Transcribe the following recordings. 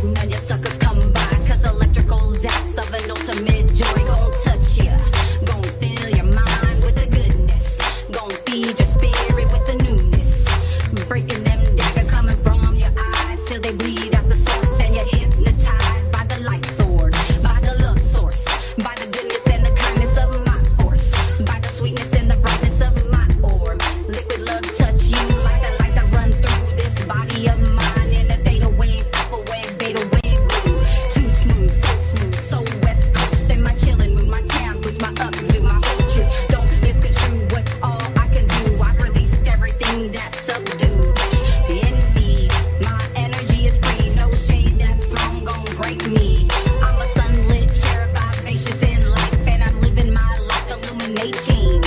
None of you suckers come by, cause electrical zaps of an ultimate joy gon' touch ya. Gon' fill your mind with the goodness. Gon' feed your spirit with the newness. Breaking them daggers coming from your eyes till they bleed out the source. And you're hypnotized by the light sword, by the love source, by the goodness and the kindness of my force, by the sweetness and the brightness of my orb. Liquid love touch you like the light that run through this body of mine. In a theta wave, alpha wave, beta wave, blue. Too smooth, so west coast. In my chillin' mood, my town with my updo, my whole truth. Don't misconstrue what all I can do. I've released everything that's subdued in me. My energy is free, no shade that's thrown gon' break me. I'm a sunlit cherub, vivacious in life, and I'm living my life illuminating.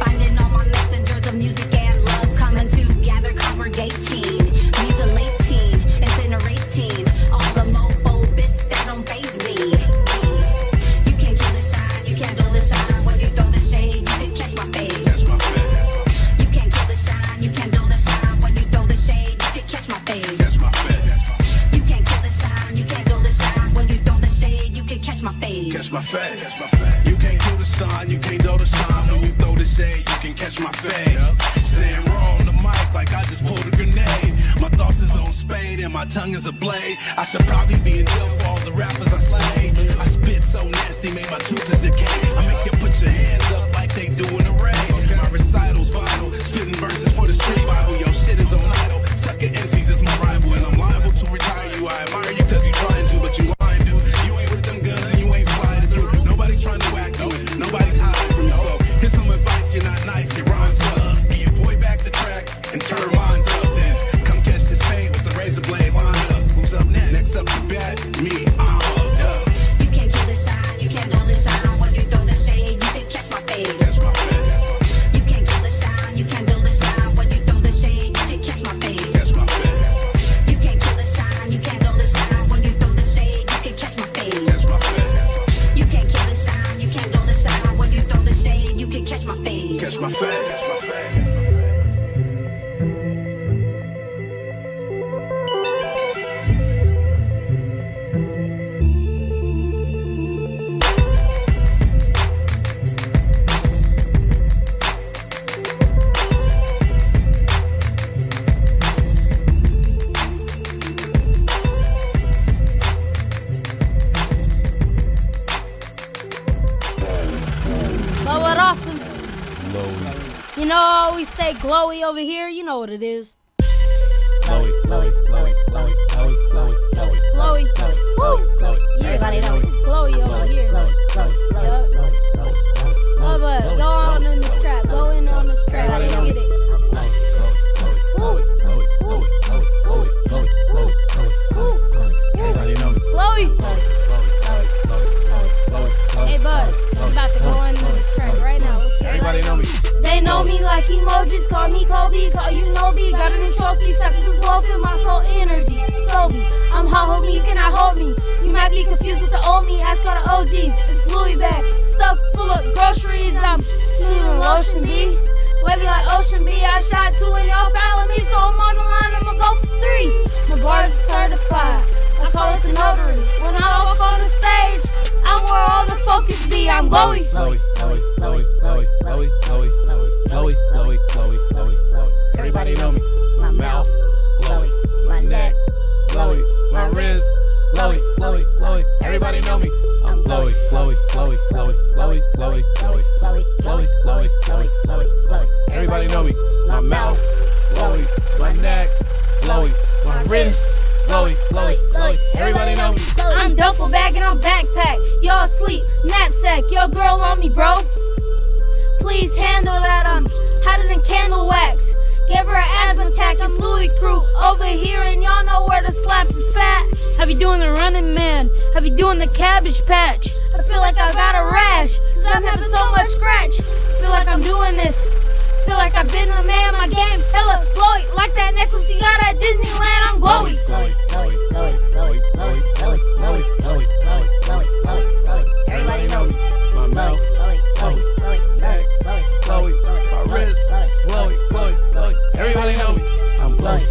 Finding all my messengers of music and love coming together, congregating, mutilating, incinerating all the mofo bits that don't faze me. You can't kill the shine, you can't dull the shine. When you throw the shade, you can catch my fade. You can't kill the shine, you can't dull the shine. When you throw the shade, you can catch my fade. You can't kill the shine, you can't dull the shine. When you throw the shade, you can catch my fade. Catch my fade. You can't kill the sun, you can't dull the shine. When you throw the shade, you can catch my fade. Saying raw on the mic like I just pulled a grenade. My thoughts is on spade and my tongue is a blade. I should probably be in jail for all the rappers I slay. I spit so nasty, make my tooth decay. I make you put your hands up like they do in a raid. My recitals vital, spitting verses for the street Bible. Yo, shit is on idle. Sucking MCs is my rival, and I'm liable to retire you. I admire you cause you trying to, but you lying, dude. You ain't with them guns and you ain't sliding through. Nobody's trying to whack you, and nobody's hiding from you. So here's some advice, you're not nice, your rhymes up. Get your boy back the track and turn lines up. Then come catch this fade with the razor blade line up. Who's up next? Next up to bat, me, I'm up, yeah. You can't kill the shine, you can't dull the shine. When you throw the shade, you can catch my fade. Catch my fade. You can't kill the shine, you can't dull the shine. When you throw the shade, you can catch my fade. Catch my fade. You can't kill the shine, you can't dull the shine. When you throw the shade, you can catch my fade. Catch my fade. You can't kill the shine, you can't dull the shine. When you throw the shade, you can catch my fade. Catch my fade. Catch my fade. But what awesome. You know, I always stay glowy over here. You know what it is. Glowy. Glowy. Woo. Yeah, Everybody know it's glowy over here. Yup. But go on in this trap. Go in on this trap. Let's get it. Woo. Everybody know me. Glowy. Hey, bud. I'm about to go in this track right now. Let's get it. Everybody know me. They know me like emojis, call me Kobe, call you Nobi. Got a new trophy, suckers is low, feel my full energy. Sobe, I'm hot, homie, you cannot hold me. You might be confused with the old me, ask all the OGs. It's Louis bag, stuffed full of groceries. I'm stealing lotion B, wavy like Ocean B. I shot 2 and y'all following me, so I'm on the line, I'ma go for 3. My bars are certified, I call it the notary. When I walk on the stage, I'm where all the focus be. I'm glowy. Everybody know me. My mouth, glowy. My neck, glowy. My wrist, glowy. Everybody know me. I'm glowy. Everybody know me. My mouth, glowy. My neck, glowy. My wrist, glowy. Everybody know me. I'm duffel bag and I'm backpack. Y'all sleep, knapsack. Your girl on me, bro. Please handle that. I'm hotter than candle wax. Gave her an asthma attack. It's Louis crew over here, and y'all know where the slaps is fat. Have you doing the running man? Have you doing the cabbage patch? I feel like I got a rash, cause I'm having so much scratch. I feel like I'm doing this. Feel like I've been a man. My game hella glowy, like that necklace you got at Disneyland. I'm glowy. Everybody know me. My mouth, glowy. Neck, glowy. My wrist, glowy. Everybody know me. I'm glowy.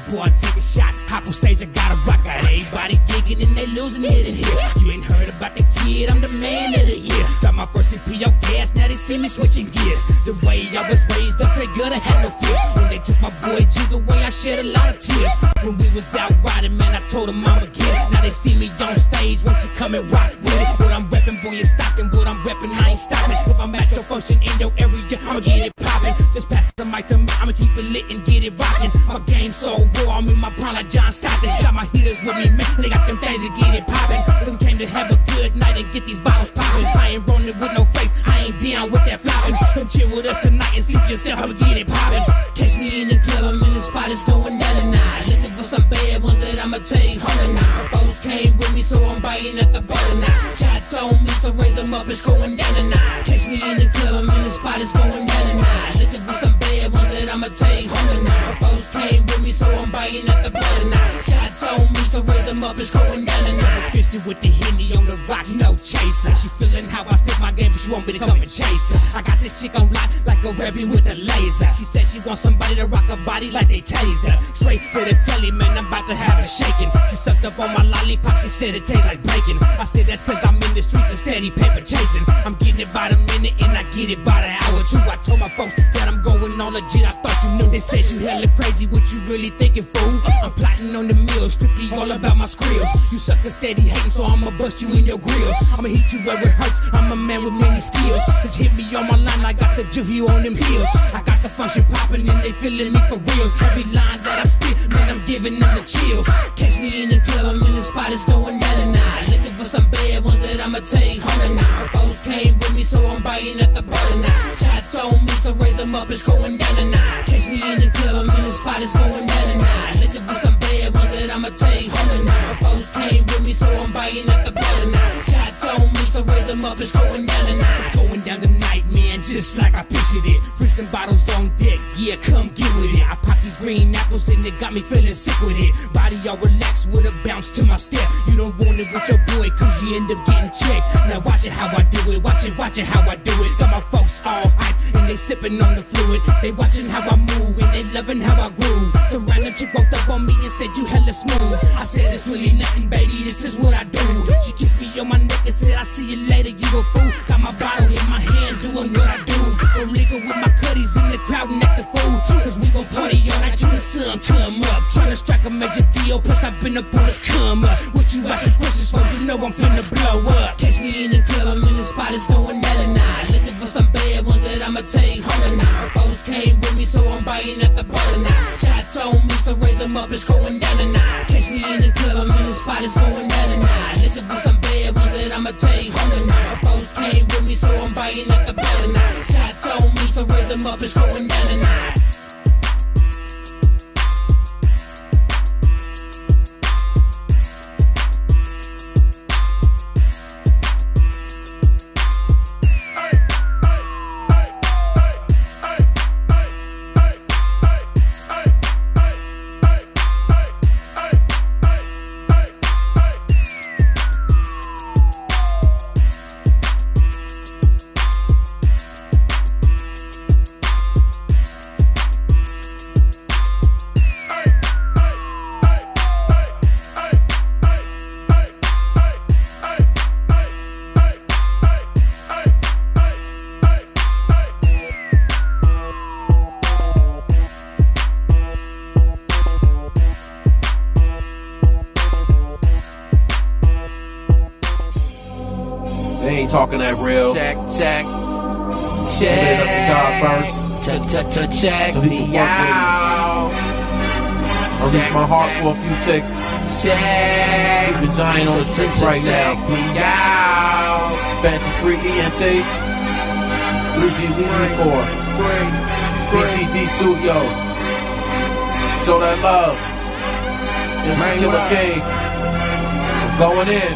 before I take a shot. Hop on stage, I gotta rock. Got everybody gigging and they losing it in here. You ain't heard about the kid, I'm the man of the year. Got my first EP on gas, now they see me switching gears. The way I was raised up, straight good, I had no fear. When they took my boy Jig away, I shed a lot of tears. When we was out riding, man, I told them I'm a kid. Now they see me on stage, won't you come and rock with it? What I'm reppin', boy, it's Stockton. What I'm reppin', I ain't stopping. If I'm at your function in your area, I'ma get it poppin'. Just pass the mic to me, I'ma keep it lit and get it rockin'. My game so raw, I'm in my prime like John Stockton. Got my heaters with me, man, they got them things to get it poppin'. Them came to have a good night and get these bottles poppin'. I ain't rollin' with no face, I ain't down with that floppin'. Come chill with us tonight and see for yourself how we get it poppin'. Catch me in the club, I'm in the spot, it's going down tonight. Looking for some bad ones that I'ma take home tonight. Folks came with me, so I'm biting at the butter now. Shots on me, so raise them up, it's going down tonight. Catch me in the club, I'm in the spot, it's going down tonight. Looking for some bad ones that I'ma take home tonight. Folks came with me, so I'm biting at the butter now. Shots on me, so raise them up, it's going down tonight. Fisted with the Henny on the rocks, no chaser. She feeling how I spit my game, but she want me to come and chase her. I got this chick on lock, like a weapon with a laser. She said she wants somebody to rock her body like they tased her. Straight to the telly, man, I'm about to have her shaking. She sucked up on my lollipop, she said it tastes like bacon. I said that's cause I'm in the streets and steady paper chasing. I'm getting it by the minute and I get it by the hour too. I told my folks that I'm going all legit, I thought you knew. They said you hella crazy, what you really thinking, fool? I'm plotting on the meal, strictly all about my skrills. You sucker steady hating, so I'ma bust you in your grills. I'ma hit you where it hurts, I'm a man with many skills. Just hit me on my line, I got the juvie on them heels. I got the function popping and they feeling me for reals. Every line that I spit, man, I'm giving them the chills. Catch me in the club, I'm in the spot, it's going down tonight. Looking for some bad ones that I'ma take home tonight. Folks came with me, so I'm biting at the butter now. Shots on me, so raise them up, it's going down tonight. Catch me in the club, I'm in the spot, it's going down tonight. Looking for some bad ones that I'ma take home tonight. Folks came with me, so I'm biting at the butter now. Shots on me, so raise them up, it's going down tonight. It's going down tonight, man, just like I pictured it. Freezing bottles on deck, yeah, come get with it. I pop these green apples and it got me feeling sick with it. Body all relaxed with a bounce to my step. You don't want it with your boy, cause you end up getting checked. Now watch it how I do it, watch it how I do it. Got my folks all hype and they sipping on the fluid. They watching how I move and they loving how I groove. Some random chick walked up on me and said you hella smooth. I said it's really nothing, baby, this is what I do. She kissed me on my neck and said I see you later, you a fool. Got my bottle in my hand doing what I do. Go liquor with my cutties in the crowd and act the fool. Cause we gon' party all night till the sun come up. Tryna strike a major deal, plus I've been up on the come up. What you asking questions for, you know I'm finna blow up. Catch me in the club, I'm in the spot, it's going down tonight. Looking for some bad ones that I'ma take home tonight. Folks came with me, so I'm biting at the butter now. Shots on me, so raise them up, it's going down tonight. Catch me in the club, I'm in the spot, it's going down tonight. Looking for some bad ones that I'ma take home tonight. Folks came with me, so I'm biting at the butter now. Shots on me, so raise them up, it's going down tonight. They ain't talking that real. Check. Up to God first. Check so me out. I'll reach my heart for a few ticks. Check. Super giant on the streets right now. Check me out. Fancy free ENT. 3G Record. BCD Studios. Show that love. MC Killer King. I'm going in.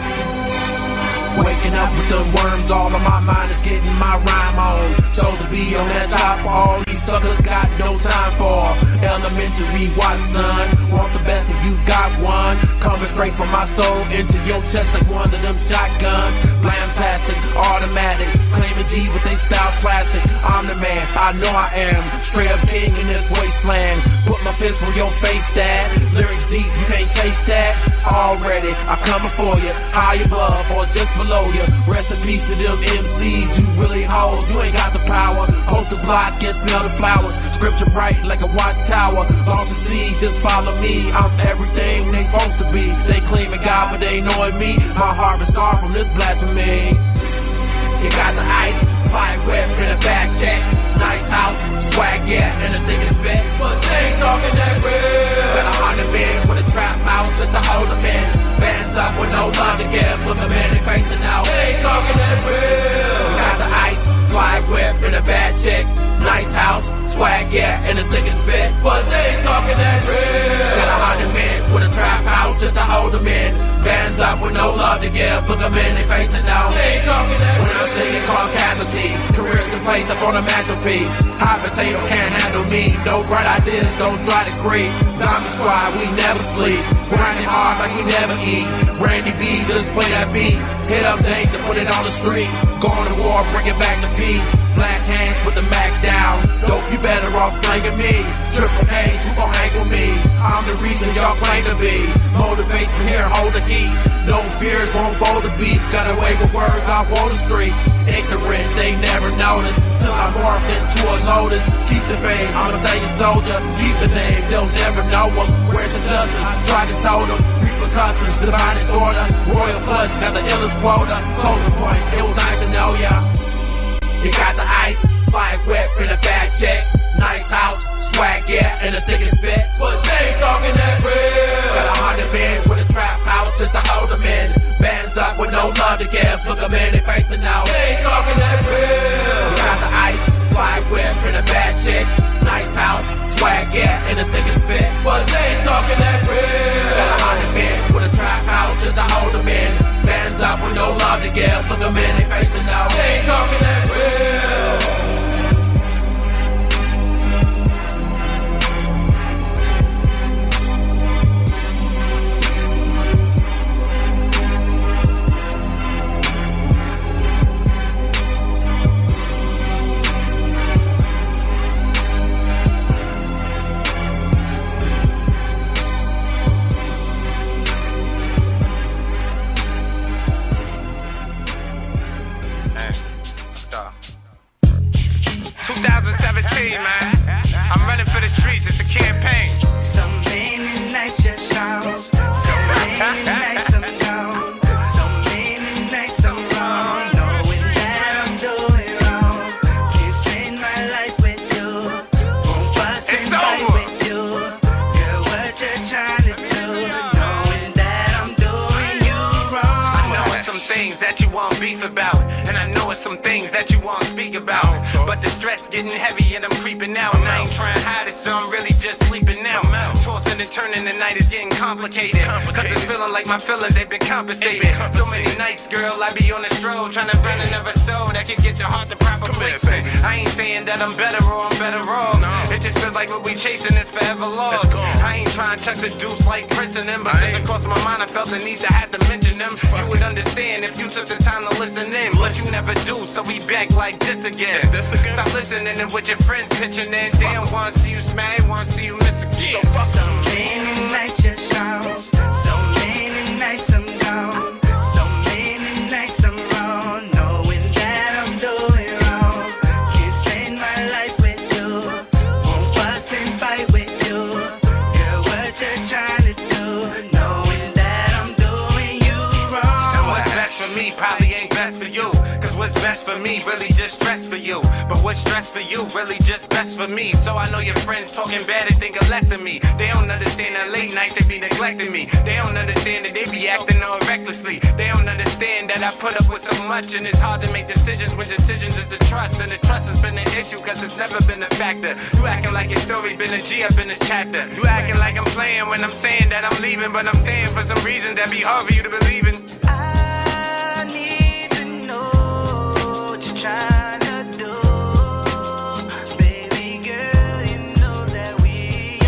Waking up with them worms, all of my mind is getting my rhyme on. Told to be on that top, all these suckers got no time for. Elementary Watson, want the best if you got one. Coming straight from my soul into your chest like one of them shotguns. Blamtastic, automatic, claiming G with they style plastic. I'm the man, I know I am. Straight up king in this wasteland. Put my fist on your face, dad. Lyrics deep, you can't taste that. Already, I come before you, high above or just below you. Rest in peace to them MCs, you really hoes, you ain't got the power. Post the block and smell the flowers. Scripture bright like a watchtower. Long to see, just follow me. I'm everything they supposed to be. They claiming God, but they ain't knowing me. My heart is scarred from this blasphemy. You got the ice, fire whip, and a back check. Nice house, swag, yeah, and a stick and spit. But they ain't talking that real. Got 100 men with a trap house just to hold them in. Bands up with no love to give. Look them in the face and now they ain't talking that real. Got the ice, fire whip, and a bad chick. Nice house, swag, yeah, and a stick and spit. But they ain't talking that real. Got 100 men with a trap house just to hold them in. Bands up with no love to give. Look them in the face and now they ain't talking that real. When I'm singing called casualties, careers can place up on a mantelpiece. Hot potato can't handle me. No bright ideas, don't try to creep. Zombie squad, we never sleep. Grinding hard like we never eat. Randy B, just play that beat. Hit up things to put it on the street. Going to war, bring it back to peace. Black hands, put the Mac down. Dope, you better off slanging me. Triple K's, who gon' hang with me? I'm the reason y'all claim to be. Motivates from here, hold the heat. No fears, won't fold the beat. Got away with words off on the streets. Ignorant, they never notice. Till I morphed into a lotus. Keep the fame, I'm a stallion soldier. Keep the name, they'll never know him. Where's the justice? Try to told him. Repercussions, divine disorder. Royal flush, got the illest quota. Closing point, it was nice to know ya. You got the ice, fire whip, and a bad check. Nice house, swag, yeah, and a stick and spit. But they ain't talking that real. Got 100 men with a trap house just to hold them in. Bands up with no love to give. Look them in their face and now they ain't talking that real. You got the ice, fire whip, and a bad chick. Nice house, swag, yeah, and a stick and spit. But they ain't talking that real. Got 100 men with a trap house just to hold them in. Bands up with no love to give. Look them in their face and now they ain't talking that real. But the stress getting heavy and I'm creeping out. And I ain't trying to hide it, so I'm really just sleeping now. Tossing and turning, the night is getting complicated. Cause it's feeling like my feelings, they've been compensated. So many nights, girl, I be on the stroll, trying to find another soul that can get your heart the proper place. I ain't saying that I'm better or I'm better off. It just feels like what we chasing is forever lost. I ain't trying to chuck the deuce like Prince and them, but just across my mind I felt the need to have to mention them. You would understand if you took the time to listen in, but you never do, so we back like this again. Stop listening to what your friends pitching in. They don't wanna see you smash, wanna see you miss again. So many nights you're strong, so many nights I'm gone, so many nights I'm wrong, knowing that I'm doing wrong. Can't spend my life with you, won't fuss and fight with you. Girl, what you're trying to do, knowing that I'm doing you wrong. And what's best for me probably ain't best for you. What's best for me really just stress for you. But what's stress for you really just best for me. So I know your friends talking bad and think less of me. They don't understand that late nights they be neglecting me. They don't understand that they be acting all recklessly. They don't understand that I put up with so much and it's hard to make decisions when decisions is the trust. And the trust has been an issue cause it's never been a factor. You acting like your story been a G up in this chapter. You acting like I'm playing when I'm saying that I'm leaving, but I'm staying for some reason that be hard for you to believe in. I need to know trying to do, baby girl, you know that we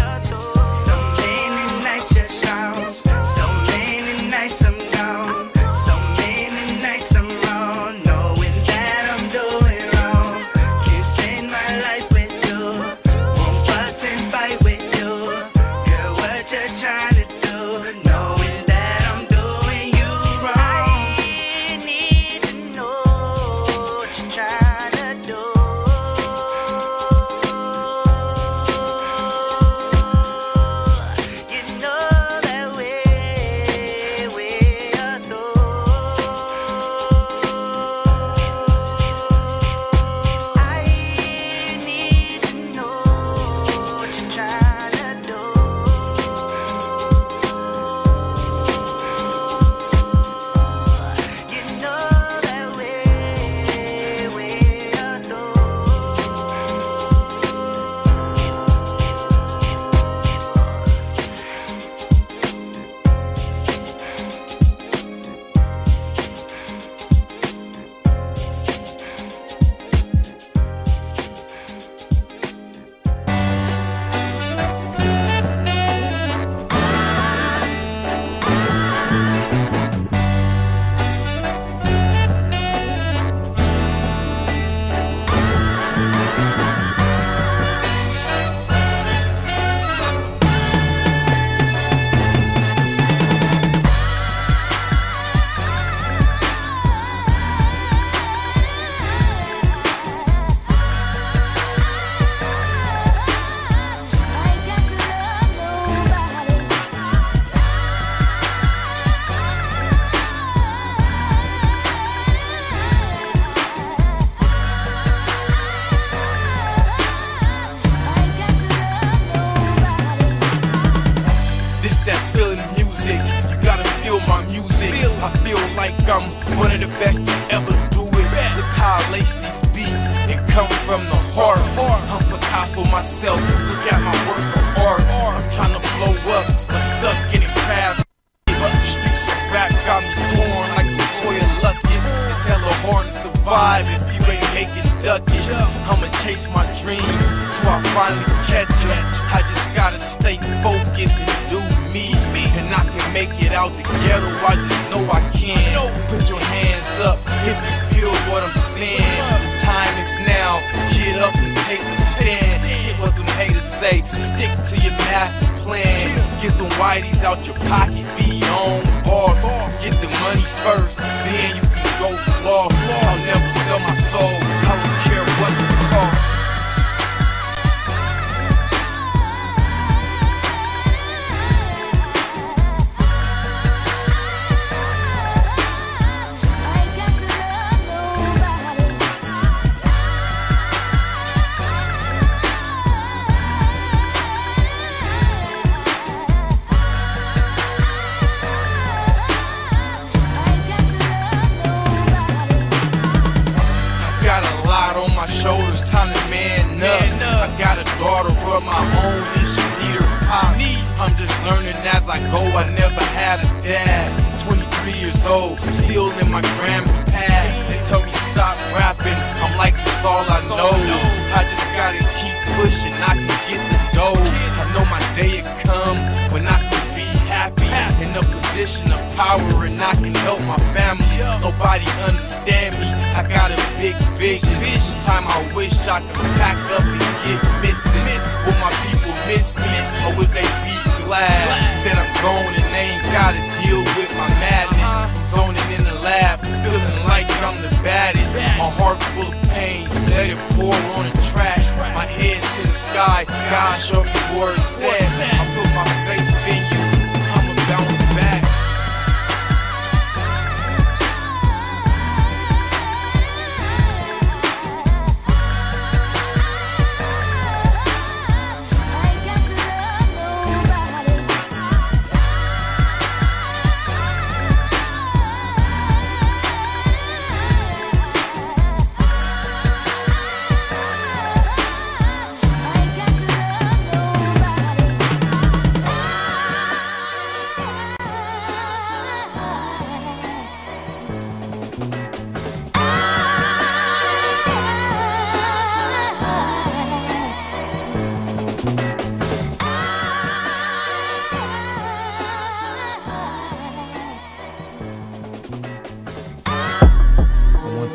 I feel like I'm one of the best to ever do it. Look how I lace these beats, it come from the heart. I'm Picasso myself, look at my work of art. I'm trying to blow up, but stuck in a craft. The streets of rap got me torn like Latoya Luckett. It's hella hard to survive if you ain't making ducats. I'ma chase my dreams till I finally catch them. I just gotta stay focused and do me. And I can make it out the ghetto, I just know I can. Put your hands up if you feel what I'm saying. The time is now, get up and take a stand. Skip what them haters say, stick to your master plan. Get them whiteys out your pocket, be your own boss. Get the money first, then you can go floss. I'll never sell my soul, I don't care what's the cost. Shoulders, time to man up. I got a daughter of my own and she need her pop. I'm just learning as I go, I never had a dad. 23 years old, still in my grandma's pad. They tell me stop rapping, I'm like that's all I know. I just gotta keep pushing, I can get the dough. I know my day will come when I can be happy in a position of power and I can help my family. Nobody understand me, I got a big vision. Time I wish I could pack up and get missing. Will my people miss me or would they be glad that I'm gone and they ain't gotta deal with my madness? I'm zoning in the lab, feeling like I'm the baddest. My heart full of pain, let it pour on the track. My head to the sky, God show me where it's at. I put my faith in you, I'ma bounce back.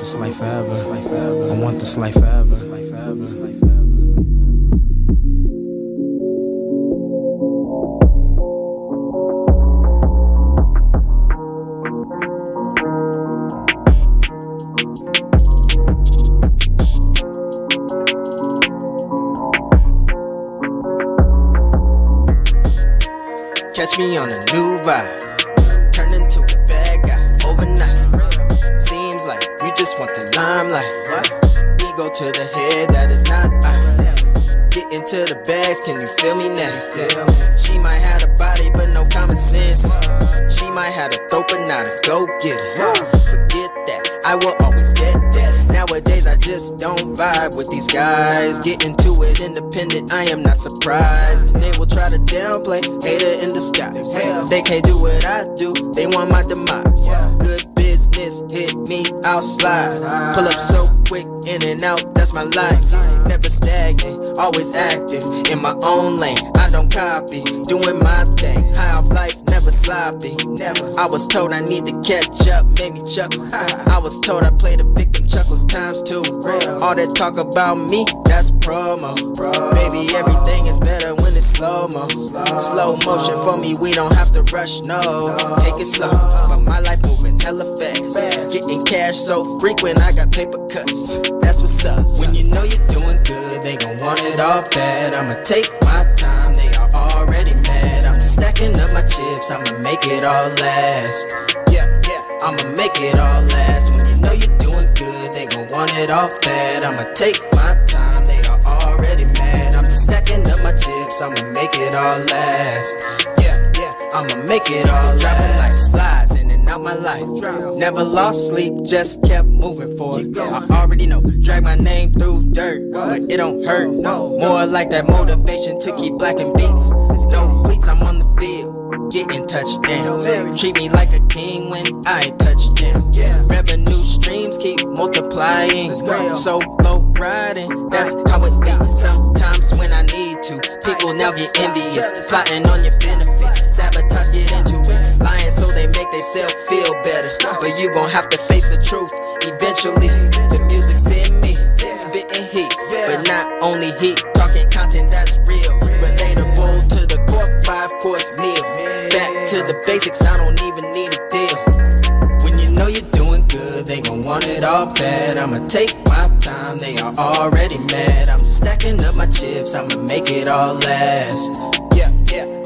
this life forever. I want this life forever. Catch me on a new vibe, turn into a bad guy overnight. Seems like you just want the limelight. Ego to the head, that is not I. Get into the bags, can you feel me now? She might have a body but no common sense. She might have a throat but not a go-getter. Forget that, I will always get that. Nowadays I just don't vibe with these guys. Get into it independent, I am not surprised. They will try to downplay, hater in disguise. They can't do what I do, they want my demise. Good business, hit me, I'll slide. Pull up so quick, in and out, that's my life. Never stagnant, always active, in my own lane. I don't copy, doing my thing. High off life, never sloppy. I was told I need to catch up, made me chuckle. I was told I played a victim, chuckles times 2. All that talk about me, that's promo. Baby, everything is better when it's slow-mo. Slow motion for me, we don't have to rush, no. Take it slow, but my life moving hella fast. Getting cash so frequent, I got paper cuts. That's what's up. When you know you're doing good, they gon' want it all bad. I'ma take my time, they are already mad. I'm just stacking up my chips, I'ma make it all last. I'ma make it all last. When you know you're doing good, they gon' want it all bad. I'ma take my time, they are already mad. I'm just stacking up my chips, I'ma make it all last. I'ma make it all last. Dropping like flies in and out throughout my life. Never lost sleep, just kept moving forward. I already know, drag my name through dirt, but it don't hurt. More like that motivation to keep blacking beats. No cleats, I'm on the field, getting touchdowns. Treat me like a king when I touch down. Revenue streams keep multiplying. Solo riding, that's how it be. Sometimes when I need to, people now get envious, plotting on your benefits. Sabotage, get into it, lying so they make themselves feel better. But you gon' have to face the truth eventually. The music's in me, spitting heat, but not only heat, talking content that's real, relatable to the core 5-course meal. Back to the basics, I don't even need a deal. When you know you're doing good, they gon' want it all bad. I'ma take my time, they are already mad. I'm just stacking up my chips, I'ma make it all last.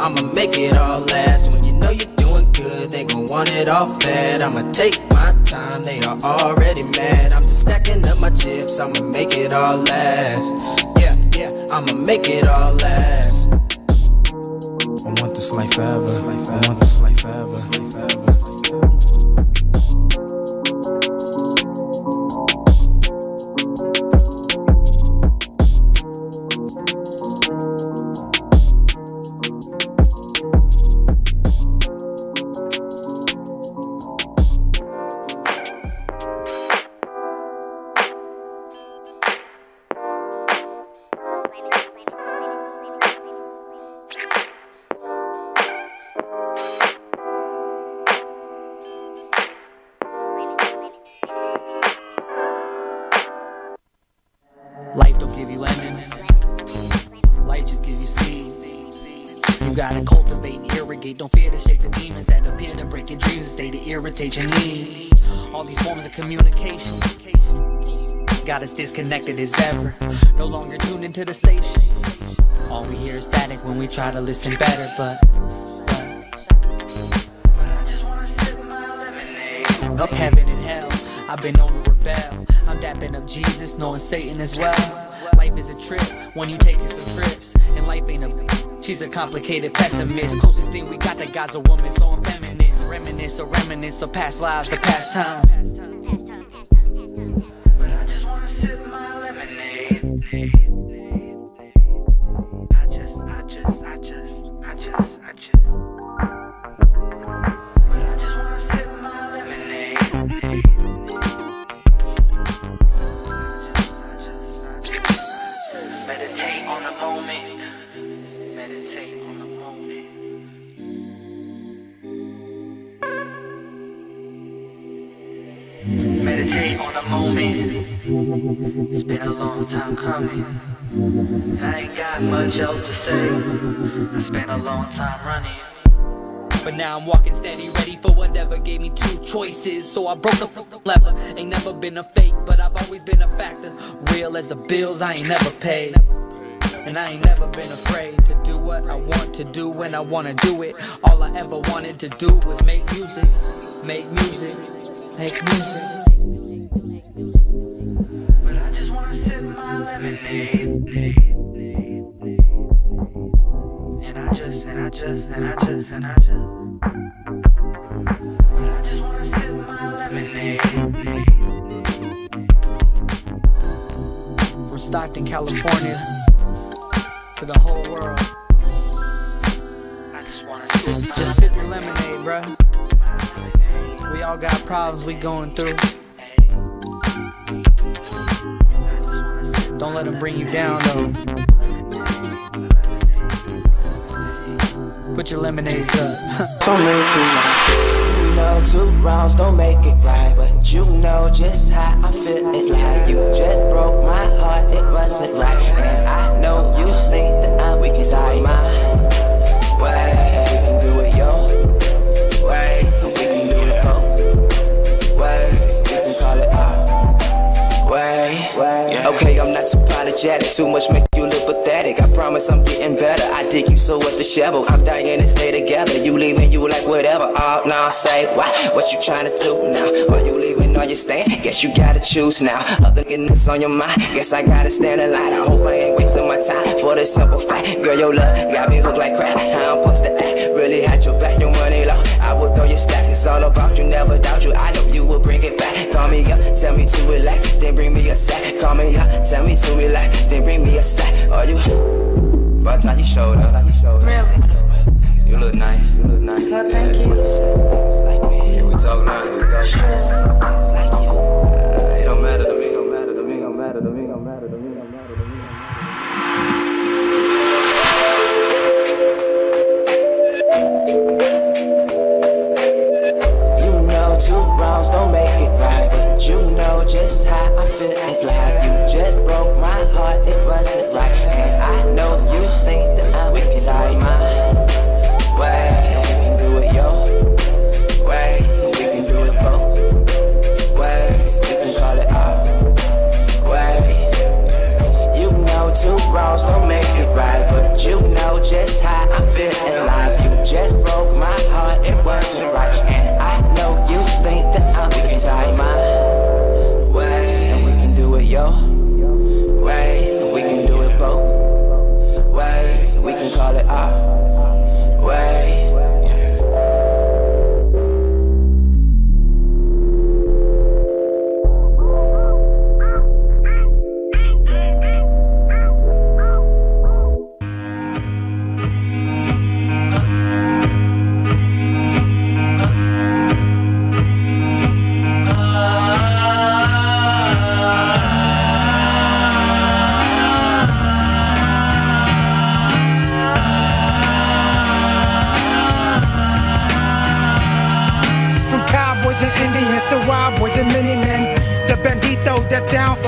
I'ma make it all last. When you know you're doing good, they gon' want it all bad. I'ma take my time, they are already mad. I'm just stacking up my chips, I'ma make it all last. I'ma make it all last. I want this life forever. I want this life forever. Life don't give you lemons, life just give you seeds. You gotta cultivate and irrigate, don't fear to shake the demons that appear to break your dreams and stay to irritate your needs. All these forms of communication got us disconnected as ever, no longer tuned into the station. All we hear is static when we try to listen better, but of heaven and hell, I've been known to rebel. I'm dapping up Jesus, knowing Satan as well. Life is a trip when you taking some trips, and life ain't a she's a complicated pessimist. Closest thing we got that God's a woman, so I'm feminist. Reminisce of past lives, the past time. But I just wanna sip my lemonade. I just meditate on the moment. Meditate on the moment. Meditate on the moment. It's been a long time coming, and I ain't got much else to say. I spent a long time running, but now I'm walking steady, ready for whatever. Gave me two choices, so I broke the lever. Ain't never been a fake, but I've always been a factor. Real as the bills I ain't never paid, and I ain't never been afraid to do what I want to do when I wanna do it. All I ever wanted to do was make music, make music, make music. But I just wanna sip my lemonade. And I just wanna sip my lemonade. From Stockton, California, to the whole world, I just wanna sip your lemonade, bruh. We all got problems we going through. Don't let them bring you down, though. Put your lemonades up. Don't make it right. You know 2 wrongs don't make it right, but you know just how I feel it like. You just broke my heart, it wasn't right, and I know you think that I'm weak inside. My way, and we can do it your way, and we can do it both ways, we can call it our way. Okay, I'm not too apologetic, too much make you look pathetic. I promise I'm getting better. better. I dig you so with the shovel. I'm dying to stay together. You leaving, you like whatever. Oh, no, say why? What you trying to do now? Are you leaving or you staying? Guess you gotta choose now. Other than this on your mind, guess I gotta stand in line. I hope I ain't wasting my time for the simple fact. Girl, your love got me hooked like crap. How I'm supposed to act? Really had your back, your money low. I will throw your stack. It's all about you, never doubt you. I know you will bring it back. Call me up, tell me to relax, then bring me a sack. Call me up, tell me to relax, then bring me a sack. Are you? By the time you showed up, really? You look nice. You look nice. Well, thank you. Can we talk now? Sure. Like you. It don't matter to me. It don't matter to me. It don't matter to me. It don't matter to me. It don't matter to me. You know two wrongs don't make it right, but you know just how I feel it like. You just broke my heart, it wasn't right, and I know you think that I'm tight. My way, we can do it your way, we can do it both ways, we can call it our way. You know two wrongs don't make it right, but you know just how I feel in life. You just broke my heart, it wasn't right, and I know you think that I'm tight. My way, and we can do it your way, and we can do it both ways, and we can call it our way.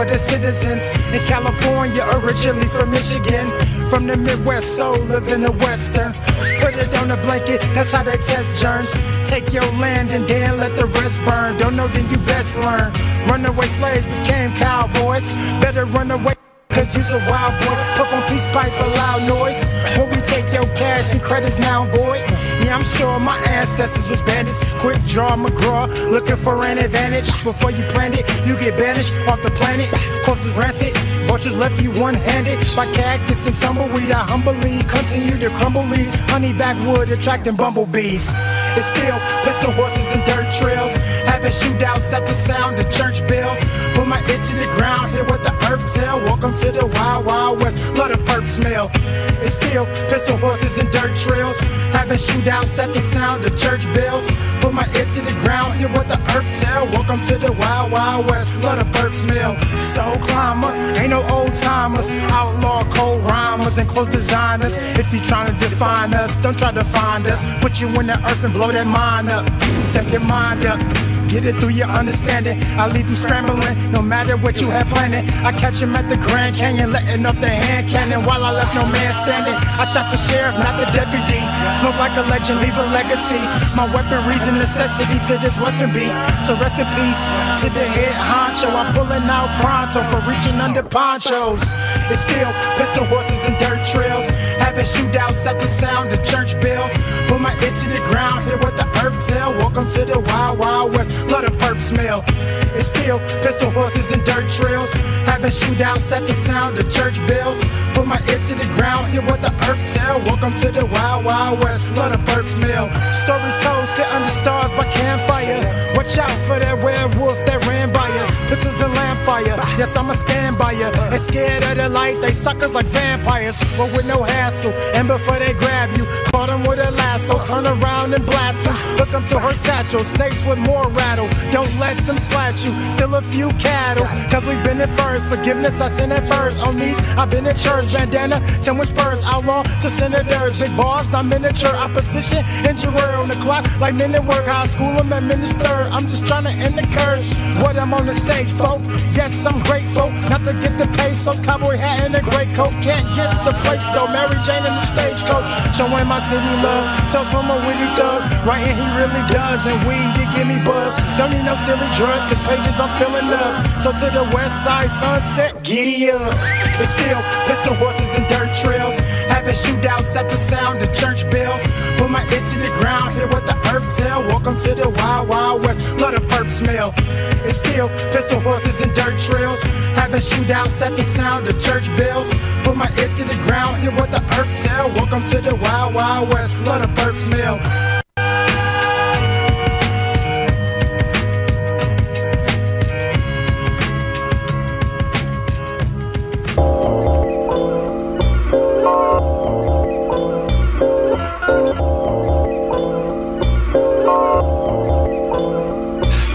The citizens in California, originally from Michigan, from the Midwest, soul live in the Western. Put it on a blanket, that's how they test germs. Take your land and then let the rest burn. Don't know, then you best learn. Runaway slaves became cowboys. Better run away, cause you's a wild boy. Puff on peace pipe, a loud noise. When we take your cash and credits now void. Yeah, I'm sure my ancestors was bandits. Quick draw McGraw, looking for an advantage. Before you planned it, you get banished off the planet. Corpses rancid, vultures left you one-handed. By cactus and tumbleweed, I humbly continue to crumble leaves. Honey backwood attracting bumblebees. It's still pistol horses and dirt trails. Having shootouts at the sound of church bells. Put my ear to the ground, hear what the earth tell. Welcome to the wild, wild west, love the perp smell. It's still pistol horses and dirt trails. Having shootouts at the sound of church bells. Put my ear to the ground, hear what the earth tell. Welcome to the wild, wild west, love the perp smell. Soul climber, ain't no old timers. Outlaw cold rhymers and close designers. If you tryna define us, don't try to find us. Put you in the earth and blow that mind up. Step your mind up. Get it through your understanding. I leave you scrambling, no matter what you had planned. I catch him at the Grand Canyon, letting off the hand cannon while I left no man standing. I shot the sheriff, not the deputy. Smoke like a legend, leave a legacy. My weaponry's a necessity to this western beat. So rest in peace to the head honcho. I'm pulling out pronto for reaching under ponchos. It's still pistol horses and dirt trails. Having shootouts at the sound of church bells. Put my ear to the ground, hear what the earth tell. Welcome to the wild, wild west. Love the perp smell. It's still pistol horses and dirt trails. Having shootouts at the sound of church bells. Put my ear to the ground, hear what the earth tell. Welcome to the wild, wild west. Love the perp smell. Stories told, sit under stars by campfire. Watch out for that werewolf that ran by ya. Pistols and lampfire. Yes, I'ma stand by ya. And scared of the light, they suckers like vampires. But with no hassle. And before they grab you, caught them with a lasso. Turn around and blast them. Look them to her satchel. Snakes with more rattle. Don't let them slash you. Still a few cattle. Cause we've been in first. Forgiveness I send it first. On knees, I've been in church. Bandana, 10 with spurs. Outlaw to senators. Big boss, not miniature. Opposition, injury on the clock. Like men at work. High school, I'm a minister. I'm just trying to end the curse. What I'm on the stage for. Yes, I'm grateful. Not to get the pesos. Cowboy hat and a great coat. Can't get the place though. Mary Jane in the stagecoach. Showing my city love. Tells from a witty thug, writing he really does. And weed to give me buzz. Don't need no silly drugs, cause pages I'm filling up. So to the west side sunset, giddy up. It's still pistol horses and dirt trails. Having shootouts at the sound of church bells. Put my ear to the ground, hear what the earth tell. Welcome to the wild, wild west, love the perp smell. It's still pistol horses and dirt trails. Having shootouts at the sound of church bells. Put my ear to the ground, hear what the earth tell. Welcome to the wild, wild west, love the perp smell.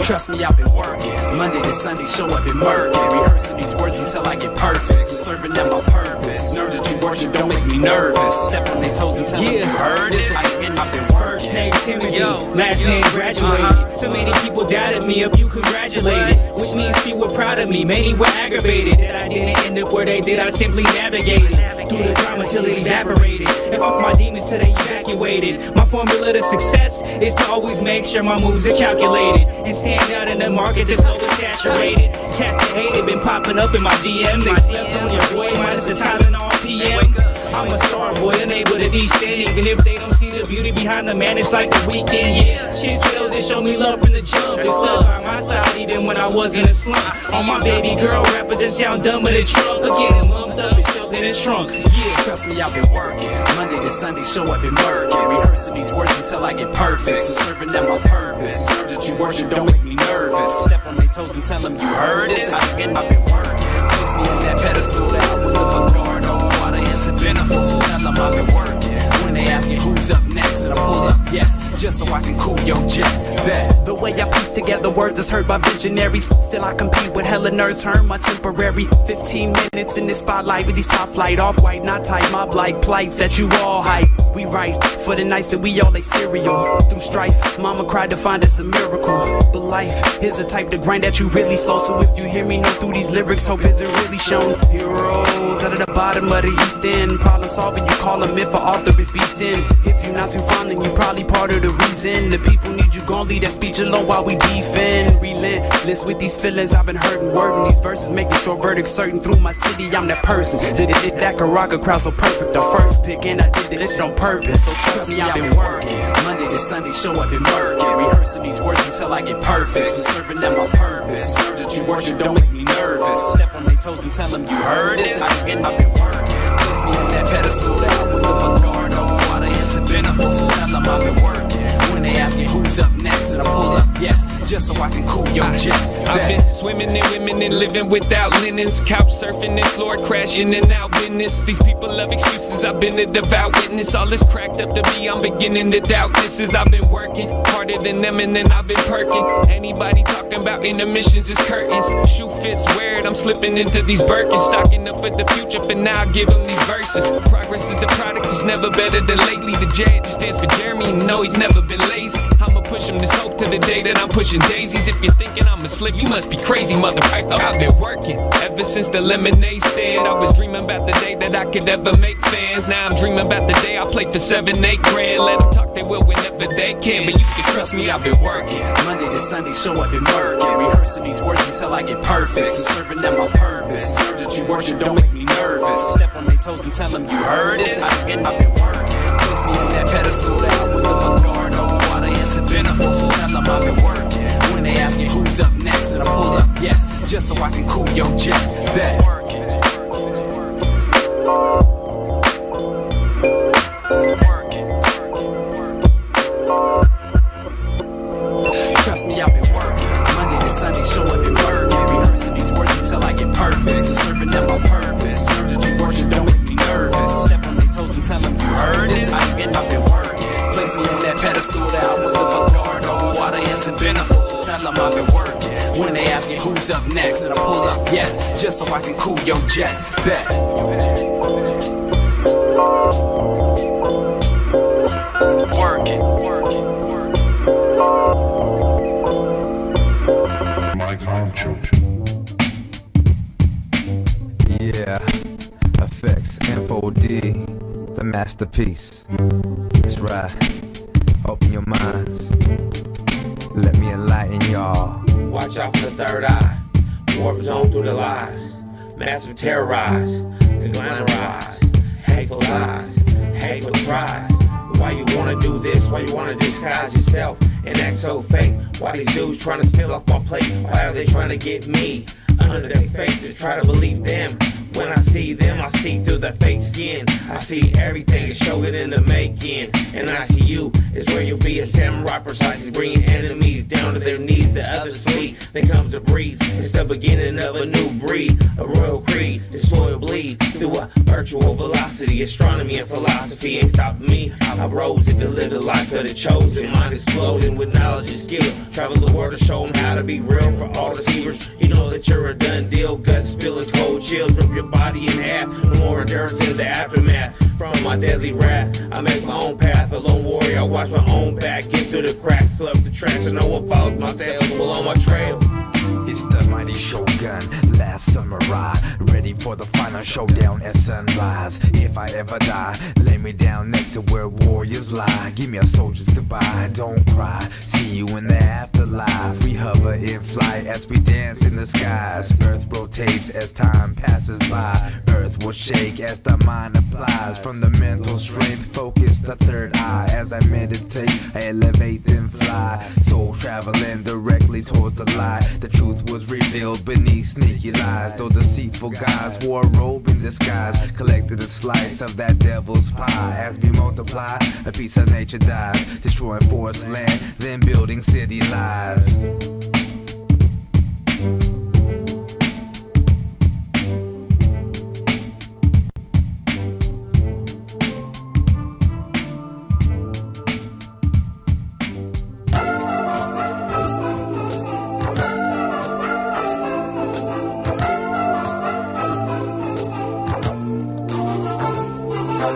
Trust me, I've been working. Monday to Sunday, show up in murky. Rehearsing these words until I get perfect. Serving at my purpose. Nerves that you worship don't make me nervous. Step on their toes and tell them you heard this. I've been working. Name Timothy, last name graduated. So many people doubted me, a few congratulated. Which means few were proud of me, many were aggravated. That I didn't end up where they did, I simply navigated through the drama till it evaporated. And off my demons till they evacuated. My formula to success is to always make sure my moves are calculated. And stand out in the market that's oversaturated. Cats that hated been popping up in my DM. They slept on your boy minus the Tylenol PM. I'm a star boy, unable to descend. Even if they don't see the beauty behind the man, it's like the weekend. Yeah, shit tells that show me love from the jump. It's love by my side even when I was in a slump. All my baby girl rappers that sound dumb in the trunk. Again, lumped up and shoved in the trunk. Yeah, trust me, I've been working. Monday to Sunday, show up in murky. Rehearsing these words until I get perfect. Serving at my purpose. Nerves that you worship don't make me nervous. Step on their toes and tell them you heard this. I've been working. Place me on that pedestal that I was up a guard over. Why the answer been a fool, so tell them I've been working. When they ask me who's up next, and I pull up, yes, just so I can cool your jets. Bet. The way I piece together words is heard by visionaries. Still I compete with hella nerds, turn my temporary 15 minutes in this spotlight with these top flight, off-white, not tight, mob like plights that you all hype. We write for the nights that we all ate cereal. Through strife, mama cried to find us a miracle. But life is a type to grind that you really slow. So if you hear me know through these lyrics, hope isn't really shown. Heroes out of the bottom of the East End. Problem solving, you call them if an author is beast in. If you're not too fond, then you probably part of the reason. The people need you, gon' leave that speech alone while we defend. Relentless with these feelings, I've been hurting, wording these verses, making sure verdicts certain through my city. I'm that person that can rock a crowd so perfect. The first pick, and I did this on purpose. So trust me, I've been working. Monday to Sunday, show up in murky. Rehearsing these words until I get perfect. Serving at my purpose. Nerves that you worship don't make me nervous. Step on their toes and tell them you heard this. I've been working. Place me on that pedestal that I was up a guard over. Why the answer been a fool, so tell them I've been working. When they ask me who's up next, and I pull up, yes, just so I can cool your jets. I've been swimming in women and living without linens. Couch surfing and floor crashing and out business. These people love excuses, I've been a devout witness. All this cracked up to be, I'm beginning to doubt this. Is I've been working harder than them and then I've been perking. Anybody talking about intermissions is curtains. Shoe fits, wear it, I'm slipping into these Birkins. Stocking up for the future, but now I give them these verses. Progress is the product, it's never better than lately. The J just stands for Jeremy, and no, he's never been lazy. I'ma push him this hope to the day that I'm pushing daisies. If you're thinking I'm a slip, you must be crazy, motherfucker. I've been working ever since the lemonade stand. I was dreaming about the day that I could ever make fans. Now I'm dreaming about the day I play for 7-8 grand. Let them talk, they will whenever they can, but you can trust me, I've been working. Monday to Sunday, show up in murky. Rehearsing these words until I get perfect. Serving at my purpose. Nerves that you worship don't make me nervous. Step on their toes and tell them you heard this. I've been working. Place me on that pedestal that I was up a guard over. Why the answer been a fool, so tell them I've been working. When they ask me who's up next, and I pull up, yes, just so I can cool your jets. Bet. Working. Trust me, I've been working. Monday to Sunday, show up in murky. Rehearsing these words until I get perfect. Serving at my purpose. Nerves that you worship don't make me nervous. Step on their toes and tell them you heard this. I've been working. Place me on that pedestal that I was up a guard over. Why the answer been a fool, so tell them I've been working. When they ask me who's up next, and I pull up, yes, just so I can cool your jets. Bet. Working. Yeah, effects, info D, the masterpiece. That's right. Open your minds. Let me enlighten y'all. Watch out for the third eye. Warp zone through the lies. Massive terrorize. Glamorize. Hateful lies. Hateful tries. Why you wanna do this? Why you wanna disguise yourself and act so fake? Why these dudes trying to steal off my plate? Why are they trying to get me under their face to try to believe them? When I see them, I see through their fake skin. I see everything and show it in the making. And I see you is where you'll be a samurai, precisely bringing enemies down to their knees. The other sweet, then comes the breeze. It's the beginning of a new breed, a royal creed. Destroy or bleed through a virtual velocity. Astronomy and philosophy ain't stopping me. I rose to live the life of the chosen. Mind exploding with knowledge and skill. Travel the world to show them how to be real for all deceivers. You know that you're a done deal. Guts spilling, cold chills, rip your body in half. No more endurance in the aftermath. From my deadly wrath, I make my own path. A lone warrior, I watch my own back. Get through the cracks, club the tracks, so no one follows my tail. Well, on my trail. It's the mighty Shogun, last samurai, ready for the final showdown at sunrise. If I ever die, lay me down next to where warriors lie. Give me a soldier's goodbye, don't cry. See you in the afterlife. We hover in flight as we dance in the skies. Earth rotates as time passes by. Earth will shake as the mind applies. From the mental strength, focus the third eye. As I meditate, I elevate then fly. Soul traveling directly towards the light. The truth was revealed beneath sneaky lies. Though deceitful guys wore a robe in disguise, collected a slice of that devil's pie. As we multiply, a piece of nature dies, destroying forest land, then building city lives.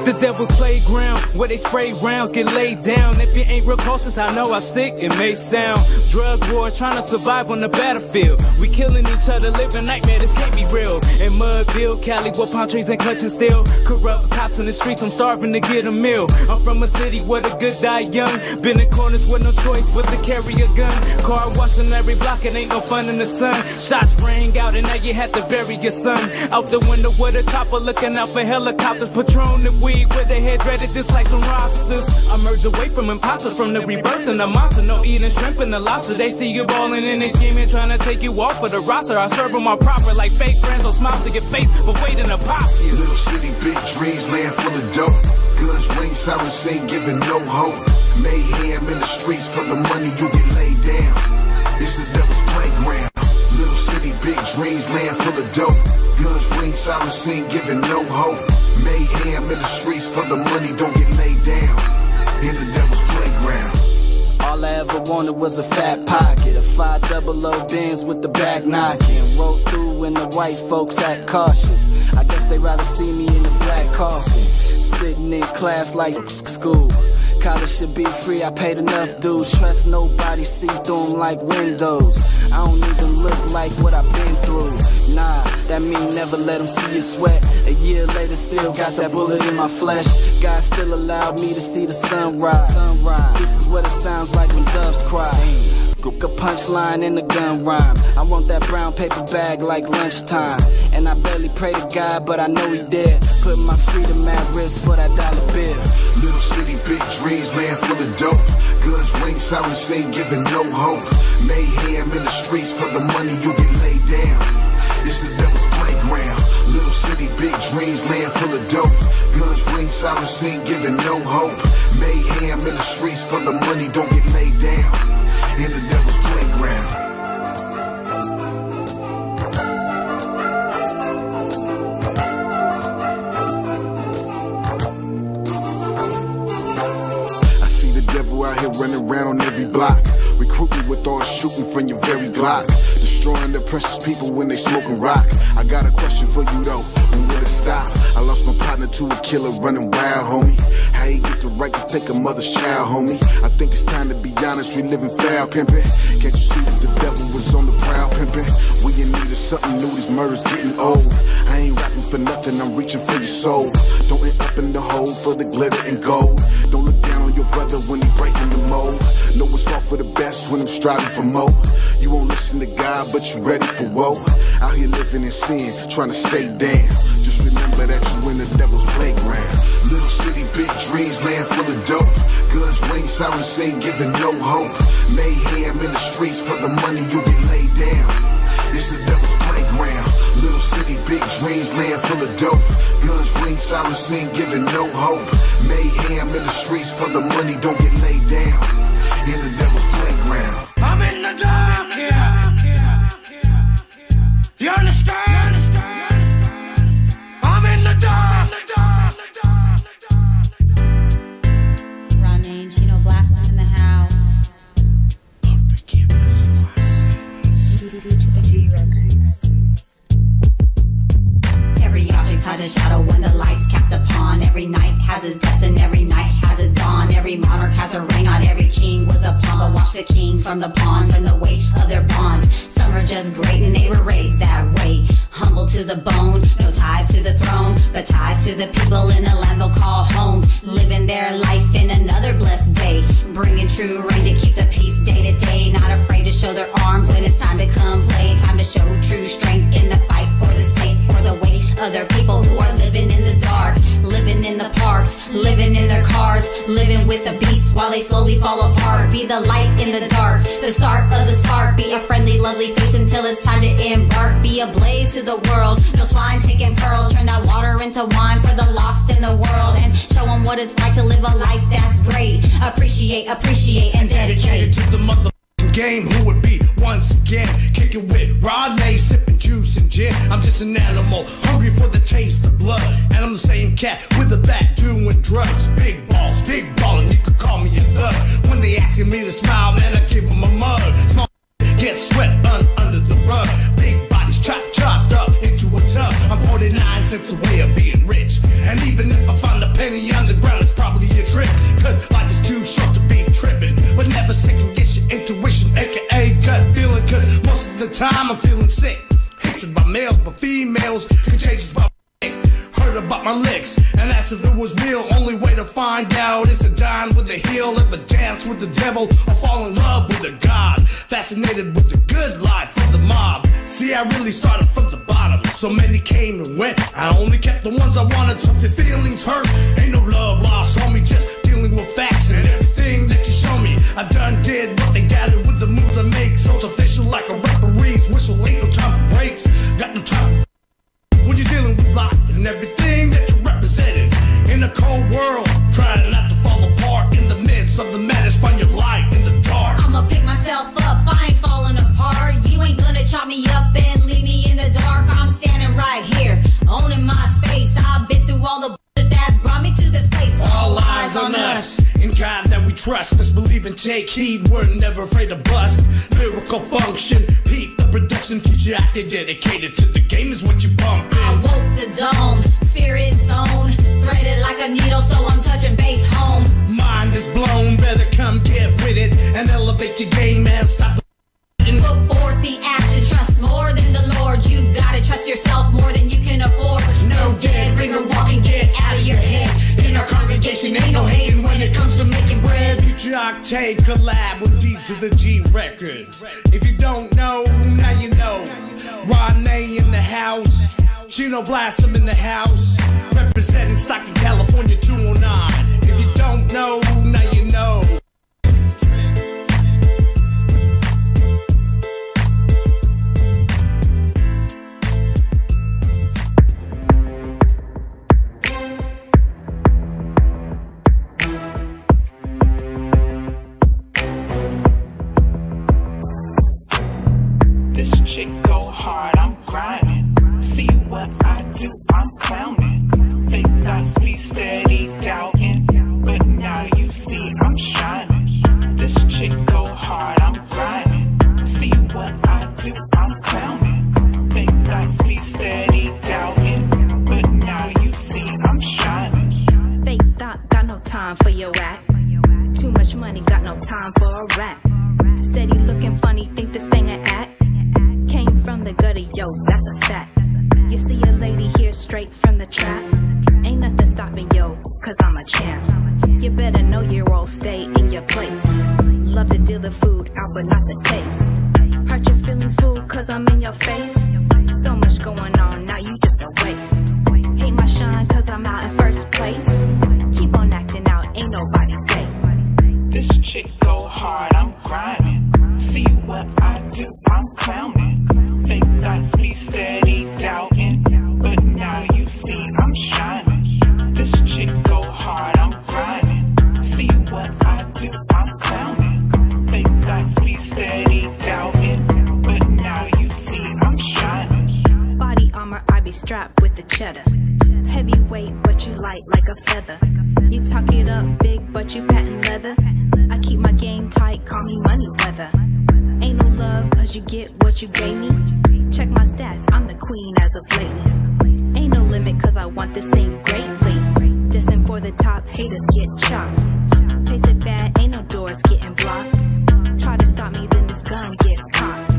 The devil's playground, where they spray rounds, get laid down. If you ain't real cautious, I know how sick it may sound. Drug wars, trying to survive on the battlefield. We killing each other, living nightmare, this can't be real. In Mudville, Cali, with palm trees and clutching steel. Corrupt cops in the streets, I'm starving to get a meal. I'm from a city where the good die young. Been in corners with no choice but to carry a gun. Car washing every block, it ain't no fun in the sun. Shots rang out and now you had to bury your son. Out the window with a chopper, looking out for helicopters. Patron and weed with their head dreaded just like some rosters. I merge away from imposters, from the rebirth and the monster. No eating shrimp and the lobster. They see you balling and they scheming, trying to take you off of the roster. I serve them all proper like fake friends or smiles to get faced, but waiting to pop you. Little city, big dreams, land full of dope. Guns ring, sirens sing, giving no hope. Mayhem in the streets for the money, you get laid down. It's the devil's playground. Little city, big dreams, land full of dope. Guns ring, sirens sing, giving no hope. Mayhem in the streets for the money, don't get laid down. In the devil's playground. All I ever wanted was a fat pocket, a 500 Benz with the back knocking. Roll through when the white folks act cautious. I guess they rather see me in the black coffin, sitting in class like school. College should be free, I paid enough dues. Trust nobody, see through them like windows. I don't even look like what I've been through. Nah, that mean never let them see you sweat. A year later, still got that bullet in my flesh. God still allowed me to see the sunrise. This is what it sounds like when doves cry. A punchline in the gun rhyme. I want that brown paper bag like lunchtime. And I barely pray to God, but I know he did. Put my freedom at risk for that dollar bill. Little city, big dreams, land full of dope. Guns ring, sirens sing, giving no hope. Mayhem in the streets for the money, you get laid down. It's the devil's playground. Little city, big dreams, land full of dope. Guns ring, sirens sing, giving no hope. Mayhem in the streets for the money, don't get laid down. In the devil's playground. I see the devil out here running around on every block. Recruit me with all the shooting from your very Glock. Destroying the precious people when they smoking rock. I got a question for you though, when will it stop? I lost my partner to a killer running wild, homie. How you get to right to take a mother's child, homie. I think it's time to be honest, we living foul, pimpin'. Can't you see that the devil was on the prowl, pimpin'? We in need of something new, these murders getting old. I ain't rapping for nothing, I'm reaching for your soul. Don't end up in the hole for the glitter and gold. Don't look down on your brother when he breaking the mold. Know it's all for the best when I'm striving for more. You won't listen to God, but you ready for woe. Out here living in sin, trying to stay down. Just remember that you in the devil's playground. Little city, big dreams, land full of dope. Guns ring, sirens sing, giving no hope. Mayhem in the streets for the money, you get laid down. It's the devil's playground. Little city, big dreams, land full of dope. Guns ring, sirens sing, giving no hope. Mayhem in the streets for the money, don't get laid down. In the devil's playground. I'm in the dark, yeah. You understand? I'm in the dark. RawNe, Chino Blast in the house. Lord, forgive us for our sins. Every object has a shadow when the lights cast upon. Every night has its depths and every night has its dawn. Every monarch has a reign, not every king was a pawn. But watch the kings from the pawns and the weight of their bonds. Some are just great and they were raised that way. Humble to the bone, no ties to the throne, but ties to the people in the land they'll call home. Living their life in another blessed day, bringing true rain to keep the peace day to day. Not afraid to show their arms when it's time to come play. Time to show true strength in the fight for the state, for the weight of their people who are living in the dark, living in the parks, living in their cars, living with the beast while they slowly fall apart. Be the light in the dark, the start of the spark. Be a friendly, lovely face until it's time to embark. Be a blaze to the world, no swine taking pearls. Turn that water into wine for the lost in the world, and show them what it's like to live a life that's great. Appreciate, and dedicate to the mother game. Who would be once again kicking with RawNe, sipping juice and gin. I'm just an animal hungry for the taste of blood, and I'm the same cat with the back doing drugs. Big balls, big ballin', you could call me a thug. When they asking me to smile, man, I give them a mug. Small get swept under the rug. Big bodies chopped up into a tub. I'm 49 cents away of being rich, and even if I find a penny underground, it's probably a trick. Cause life is too short to be tripping, but never second guess your intuition, aka gut feeling. Cause most of the time I'm feeling sick. Hated by males, but females contagious by heard about my licks and asked if it was real. Only way to find out is to dine with the heel, ever dance with the devil, or fall in love with a god. Fascinated with the good life of the mob. See, I really started from the bottom. So many came and went, I only kept the ones I wanted. So if your feelings hurt, ain't no love lost, homie. Just dealing with facts, and everything that you show me I've done did what they gathered with the moves I make. So it's official like a referee's whistle. Ain't no time for breaks, got no time when you're dealing with life and everything that you're representing. In a cold world, trying not to fall apart. In the midst of the madness, find your light in the dark. I'ma pick myself up, I ain't falling apart. You ain't gonna chop me up and leave me in the dark. I'm standing right here, owning my space. I've been through all the bullshit that's brought me to this place. All eyes on us, in God that we trust. Let's believe and take heed, we're never afraid to bust. Lyrical function, peak the production. Future actor dedicated to the game is what you bumpin'. I woke the dome, spirit zone, threaded like a needle, so I'm touching base home. Mind is blown, better come get with it and elevate your game and stop the put forth the action, trust more than the Lord. You've gotta trust yourself more than you can afford. No dead ringer walking, get out of your head. In our congregation ain't no hating when it comes to making bread. Future Octave collab with D to the G Records. If you don't know, now you know. RawNe in the house, Chino Blast in the house, representing Stockton, California 209. If you don't know, now you know. This chick go hard, I'm grinding. See what I do, I'm clowning. Fake thoughts, we steady doubting. at? Too much money, got no time for a rap. Steady looking funny, think this thing a act. Came from the gutter, yo, that's a fact. You see a lady here straight from the trap. Ain't nothing stopping yo, cause I'm a champ. You better know your role, stay in your place. Love to deal the food out, but not the taste. Hurt your feelings, fool, cause I'm in your face. So much going on, now you just a waste. Hate my shine, cause I'm out in first place. Keep on acting out, ain't nobody safe. This chick go hard, I'm grinding. See what I do, I'm clowning. Fake thoughts be steady doubting, but now you see I'm shining. This chick go hard, I'm grinding. See what I do, I'm clowning. Fake thoughts be steady doubting, but now you see I'm shining. Body armor, I be strapped with the cheddar. Heavyweight, but you light like a feather. You talk it up big, but you patent leather. I keep my game tight, call me money weather. Ain't no love, cause you get what you gave me. Check my stats, I'm the queen as of lately. Ain't no limit, cause I want this thing greatly. Dissing for the top, haters get chopped. Taste it bad, ain't no doors getting blocked. Try to stop me, then this gun gets cocked.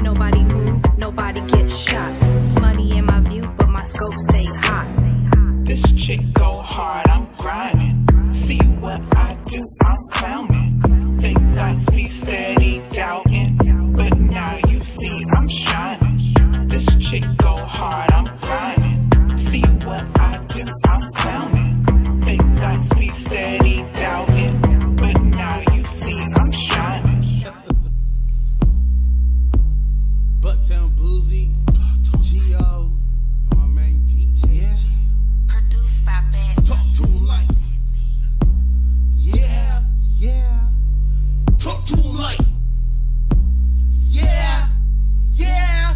Nobody move, nobody gets shot. Money in my view, but my scope stay hot. This chick go hard, I'm grinding. See what I do, I'm clowning. Fake thoughts be steady doubting, but now you see I'm shining. This chick go hard, I'm grinding. See what I do, I'm clowning. Fake thoughts be steady doubting, but now you see I'm shining. Bucktown Bluesy, G.O. my main DJ. Yeah. Produced by Bad. Talk to him like, yeah, yeah. Talk to him like, yeah, yeah.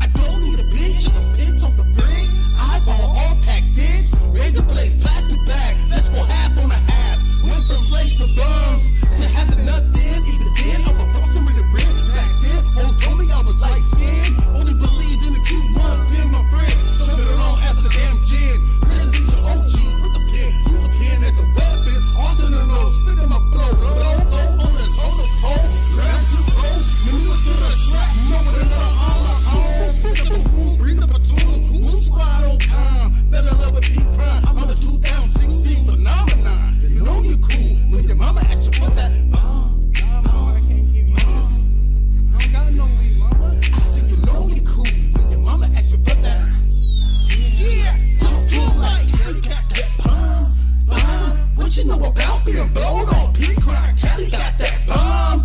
I don't need a bitch, just a pinch off the brick. Eyeball all tactics, razor blades, plastic bag. Let's go half on a half. Went from slaves to bums to having nothing. Even then, I was crossing with the rim. Back then, old told me I was light skinned. Only believed in the cute ones, then my friend. Took it along after damn gin. President's your OG with the pen. Use the pen as a weapon. Austin and low, spit in my flow. Low, low, on the total pole. Grab to roll, maneuver through the strap. Know what another on my own. Pick up the room, bring the platoon. Who's squad on time? Better love with pink prime. I'm the 2016 phenomenon. You know you cool when your mama asks you for that. I can't give you this. I don't got no weed, mama. I said you know you cool when your mama asks you for that. Yeah, talk to him like, Cali got that bomb. What you know about being blown on? Pink crime, Cali got that bomb.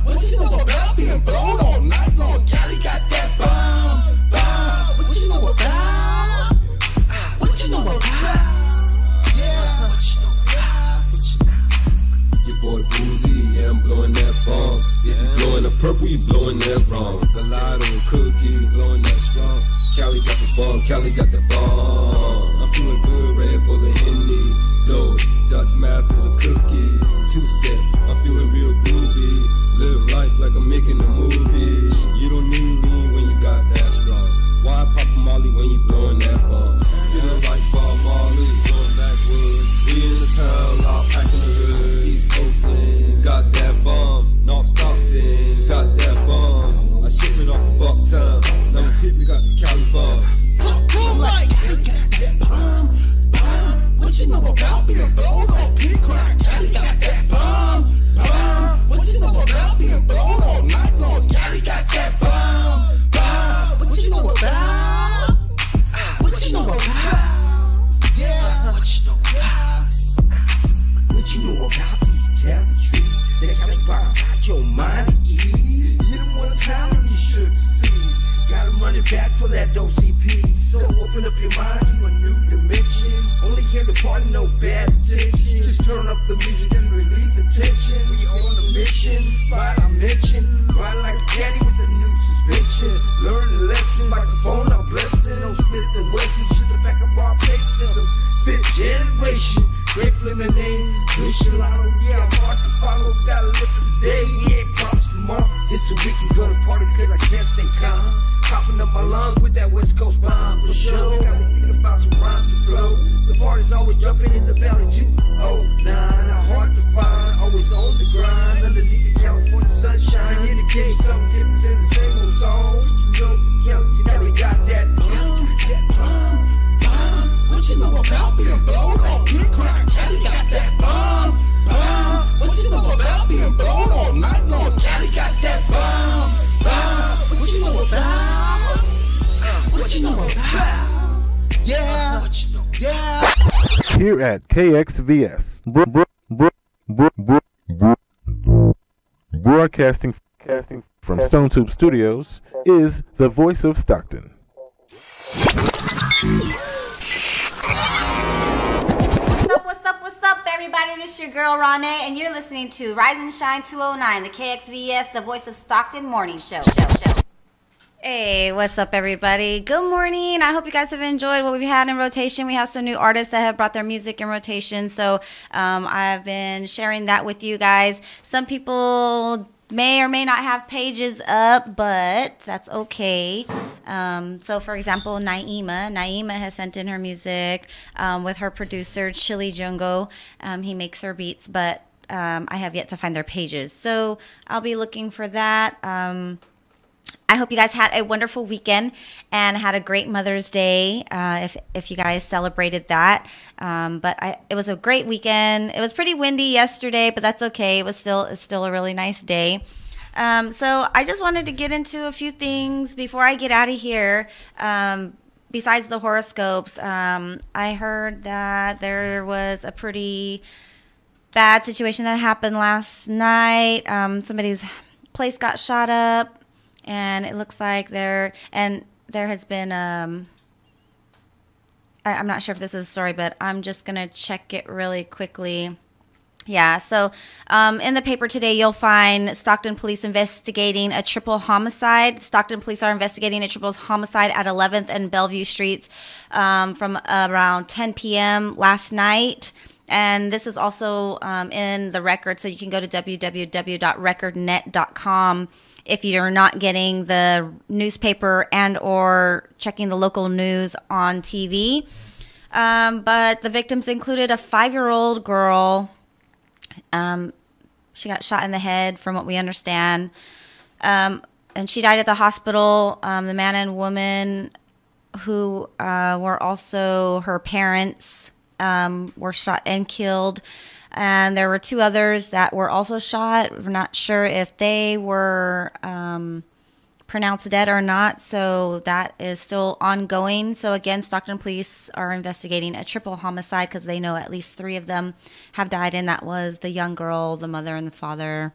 What you know about being blown on? Night long, Cali got that bomb. What you know about? What you know about? Yeah, what you know about? Your boy Boozy, yeah, I'm blowing that bomb. If you blowing the purple, you blowing that wrong. Gelato and cookie, blowing that strong. Cali got the bomb, Cali got the bomb. I'm feeling good, Red Bull and Henny. Dope, Dutch master the cookie. Two-step, I'm feeling real groovy. Live life like I'm making a movie. You don't need lean when you got that strong. Why pop a molly when you blowing that bomb? Feeling like Bob Marley, going backward. We in the town, all packing the hood. East Oakland, got that bomb. North Stockton, got that bomb. I ship it off the Bucktown. Now we got the Cali bomb. Talk to him like, Cali got that bomb. What you know about being blown on? Pink crime, Cali got that bomb. What you know about being blown on? Night long, Cali got that bomb. What you know about? What you know about? Yeah, what you know about? What you know about these Cali trees? The Cali bomb got your mind at ease. Hit them one time and you should see. Gotta run it back for that OCP. So open up your mind to a new dimension. Only here to party, no bad attention. Just turn up the music and relieve the tension. We on a mission, find our mention. Ride like a caddy with a new suspension. Learn the lesson, microphone I'm blessing. No Smith and Wesson, just the back of our paces. I'm fifth generation. Grape lemonade, good gelato. Yeah, I'm hard to follow, gotta live for the day. We ain't promised tomorrow. It's so we can go to party cause I can't stay calm. coughing up my lungs with that West Coast bomb for sure. Got me thinking about some rhymes to flow. The party's always jumping in the valley too. Oh, nah, not hard to find. Always on the grind underneath the California sunshine. Here to give you something different than the same old songs. You know, Cali got that bomb, that bomb, bomb. What you know about being blown on? Big crying, Cali got that bomb, bomb. What you know about being blown all night long? Cali got that bomb, bomb. What you know about? What you know about? Yeah, yeah. Here at KXVS, broadcasting from Stone Tube Studios, is the voice of Stockton. What's up, everybody? This is your girl, RawNe, and you're listening to Rise and Shine 209, the KXVS, the voice of Stockton morning show. Hey, what's up, everybody? Good morning. I hope you guys have enjoyed what we've had in rotation. We have some new artists that have brought their music in rotation, so I've been sharing that with you guys. Some people may or may not have pages up, but that's okay. So, for example, Naima has sent in her music with her producer, Chili Jungo. He makes her beats, but I have yet to find their pages. So I'll be looking for that. I hope you guys had a wonderful weekend and had a great Mother's Day if you guys celebrated that. But it was a great weekend. It was pretty windy yesterday, but that's okay. It's still a really nice day. So I just wanted to get into a few things before I get out of here. Besides the horoscopes, I heard that there was a pretty bad situation that happened last night. Somebody's place got shot up. And it looks like there has been, I'm not sure if this is a story, but I'm just going to check it really quickly. Yeah, so in the paper today, you'll find Stockton police investigating a triple homicide. Stockton police are investigating a triple homicide at 11th and Bellevue Streets from around 10 p.m. last night. And this is also in the record, so you can go to www.recordnet.com if you're not getting the newspaper and or checking the local news on TV. But the victims included a 5-year-old girl. She got shot in the head, from what we understand. And she died at the hospital. The man and woman who were also her parents were shot and killed. And there were 2 others that were also shot. We're not sure if they were pronounced dead or not, so that is still ongoing. So again, Stockton police are investigating a triple homicide because they know at least 3 of them have died, and that was the young girl, the mother, and the father,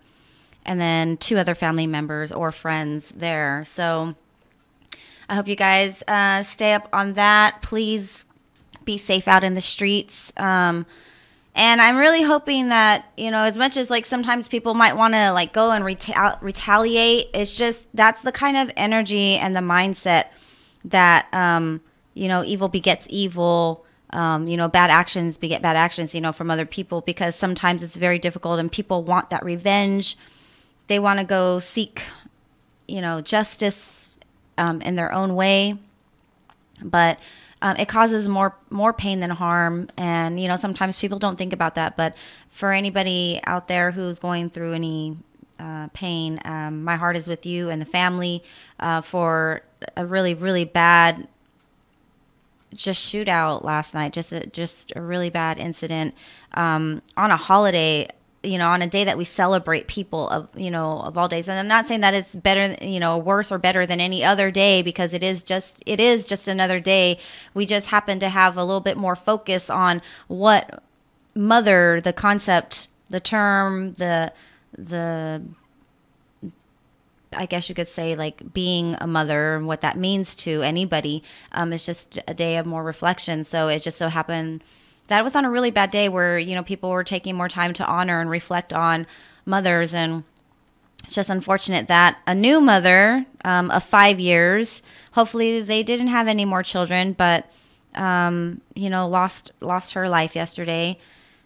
and then 2 other family members or friends there. So I hope you guys stay up on that. Please be safe out in the streets. And I'm really hoping that, you know, as much as like sometimes people might want to like go and retaliate, it's just that's the kind of energy and the mindset that, you know, evil begets evil. You know, bad actions beget bad actions, you know, from other people, because sometimes it's very difficult and people want that revenge. They want to go seek, you know, justice in their own way. But it causes more pain than harm, and you know sometimes people don't think about that. But for anybody out there who's going through any pain, my heart is with you and the family for a really bad just shootout last night. Just a really bad incident on a holiday. You know, on a day that we celebrate people of, you know, of all days. And I'm not saying that it's better, you know, worse or better than any other day, because it is just another day. We just happen to have a little bit more focus on what mother, the concept, the term, the I guess you could say like being a mother and what that means to anybody. It's just a day of more reflection. So it just so happened that was on a really bad day where, you know, people were taking more time to honor and reflect on mothers. And it's just unfortunate that a new mother of 5 years, hopefully they didn't have any more children, but, you know, lost her life yesterday.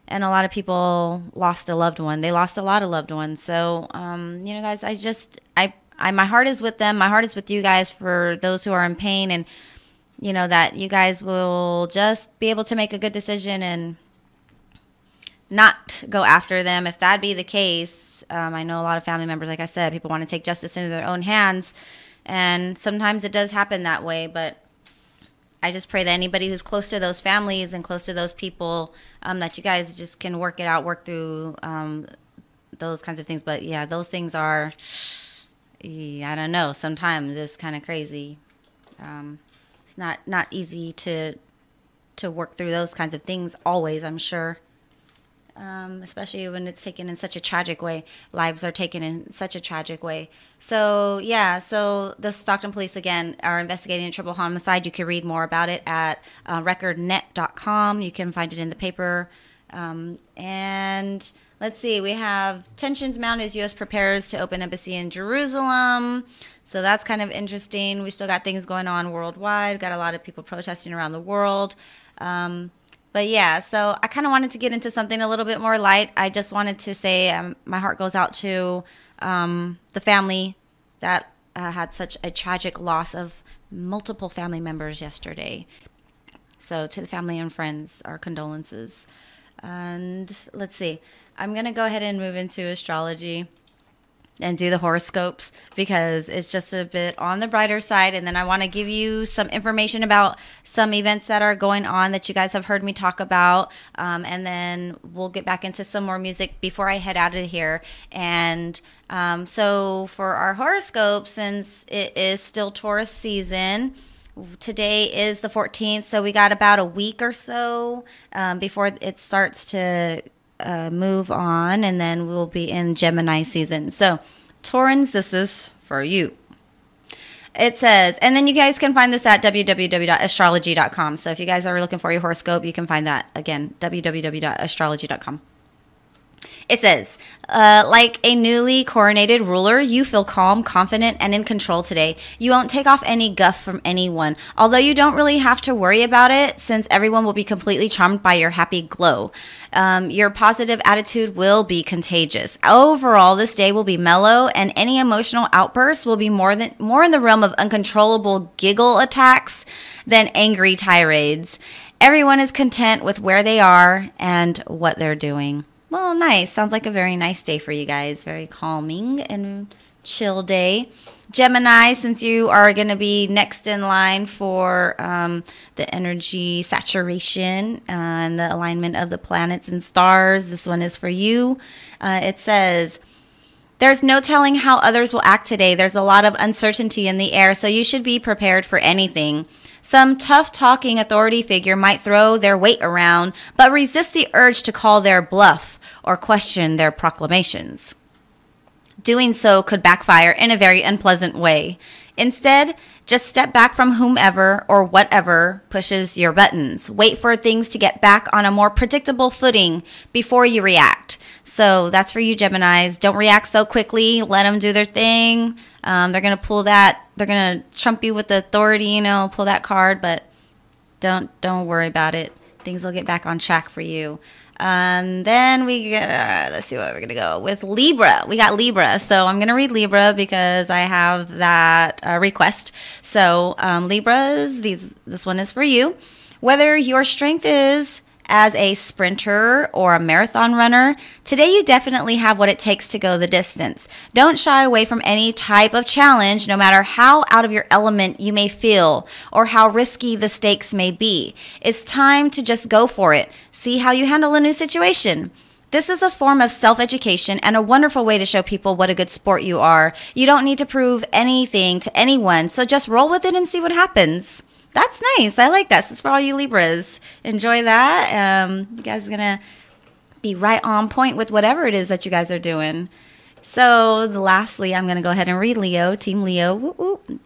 And a lot of people lost a loved one. They lost a lot of loved ones. So, you know, guys, I my heart is with them. My heart is with you guys for those who are in pain, and you know that you guys will just be able to make a good decision and not go after them. If that be the case, I know a lot of family members, like I said, people want to take justice into their own hands, and sometimes it does happen that way. But I just pray that anybody who's close to those families and close to those people, that you guys just can work it out, work through those kinds of things. But yeah, those things are, I don't know, sometimes it's kind of crazy. It's not easy to work through those kinds of things always, I'm sure. Especially when it's taken in such a tragic way. Lives are taken in such a tragic way. So, yeah, so the Stockton police, again, are investigating a triple homicide. You can read more about it at recordnet.com. You can find it in the paper. And let's see, we have tensions mount as U.S. prepares to open embassy in Jerusalem. So that's kind of interesting. We still got things going on worldwide. Got a lot of people protesting around the world. But yeah, so I kind of wanted to get into something a little bit more light. I just wanted to say my heart goes out to the family that had such a tragic loss of multiple family members yesterday. So to the family and friends, our condolences. And let's see, I'm going to go ahead and move into astrology and do the horoscopes because it's just a bit on the brighter side. And then I want to give you some information about some events that are going on that you guys have heard me talk about. And then we'll get back into some more music before I head out of here. And so for our horoscope, since it is still Taurus season, today is the 14th. So we got about a week or so before it starts to move on, and then we'll be in Gemini season. So Taurans, this is for you. It says, and then you guys can find this at www.astrology.com. So if you guys are looking for your horoscope, you can find that again, www.astrology.com. It says, like a newly coronated ruler, you feel calm, confident, and in control today. You won't take off any guff from anyone, although you don't really have to worry about it since everyone will be completely charmed by your happy glow. Your positive attitude will be contagious. Overall, this day will be mellow, and any emotional outbursts will be more in the realm of uncontrollable giggle attacks than angry tirades. Everyone is content with where they are and what they're doing. Well, nice. Sounds like a very nice day for you guys. Very calming and chill day. Gemini, since you are going to be next in line for the energy saturation and the alignment of the planets and stars, this one is for you. It says, there's no telling how others will act today. There's a lot of uncertainty in the air, so you should be prepared for anything. Some tough-talking authority figure might throw their weight around, but resist the urge to call their bluff or question their proclamations. Doing so could backfire in a very unpleasant way. Instead, just step back from whomever or whatever pushes your buttons. Wait for things to get back on a more predictable footing before you react. So that's for you, Geminis. Don't react so quickly. Let them do their thing. They're going to pull that. They're going to trump you with the authority, you know, pull that card, but don't worry about it. Things will get back on track for you. And then we get, let's see what we're going to go with Libra. We got Libra. So I'm going to read Libra because I have that request. So Libras, this one is for you. Whether your strength is as a sprinter or a marathon runner, today you definitely have what it takes to go the distance. Don't shy away from any type of challenge, no matter how out of your element you may feel or how risky the stakes may be. It's time to just go for it. See how you handle a new situation. This is a form of self-education and a wonderful way to show people what a good sport you are. You don't need to prove anything to anyone, so just roll with it and see what happens. That's nice. I like that. It's for all you Libras. Enjoy that. You guys are going to be right on point with whatever it is that you guys are doing. So lastly, I'm going to go ahead and read Leo, Team Leo. Whoop, whoop.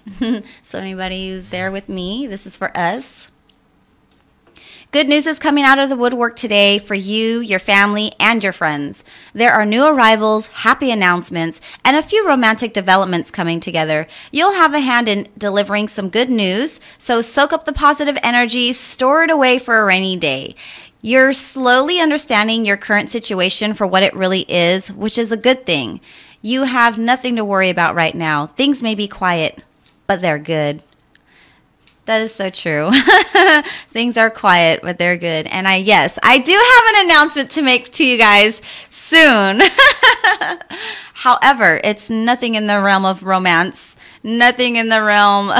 So anybody who's there with me, this is for us. Good news is coming out of the woodwork today for you, your family, and your friends. There are new arrivals, happy announcements, and a few romantic developments coming together. You'll have a hand in delivering some good news, so soak up the positive energy, store it away for a rainy day. You're slowly understanding your current situation for what it really is, which is a good thing. You have nothing to worry about right now. Things may be quiet, but they're good. That is so true. Things are quiet, but they're good. And yes, I do have an announcement to make to you guys soon. However, it's nothing in the realm of romance, nothing in the realm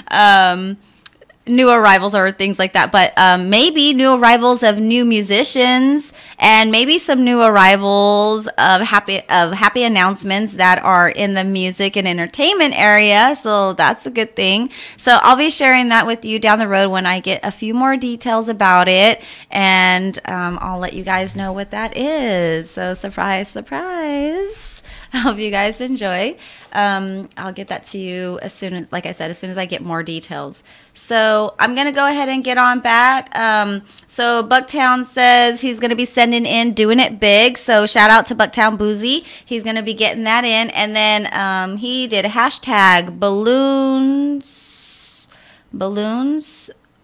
of new arrivals or things like that, but maybe new arrivals of new musicians, and maybe some new arrivals of happy announcements that are in the music and entertainment area. So that's a good thing. So I'll be sharing that with you down the road when I get a few more details about it, and I'll let you guys know what that is. So surprise, surprise. I hope you guys enjoy. I'll get that to you as soon as, like I said, as soon as I get more details. So I'm going to go ahead and get on back. So Bucktown says he's going to be sending in Doing It Big. So shout out to Bucktown Boozy. He's going to be getting that in. And then he did a hashtag balloons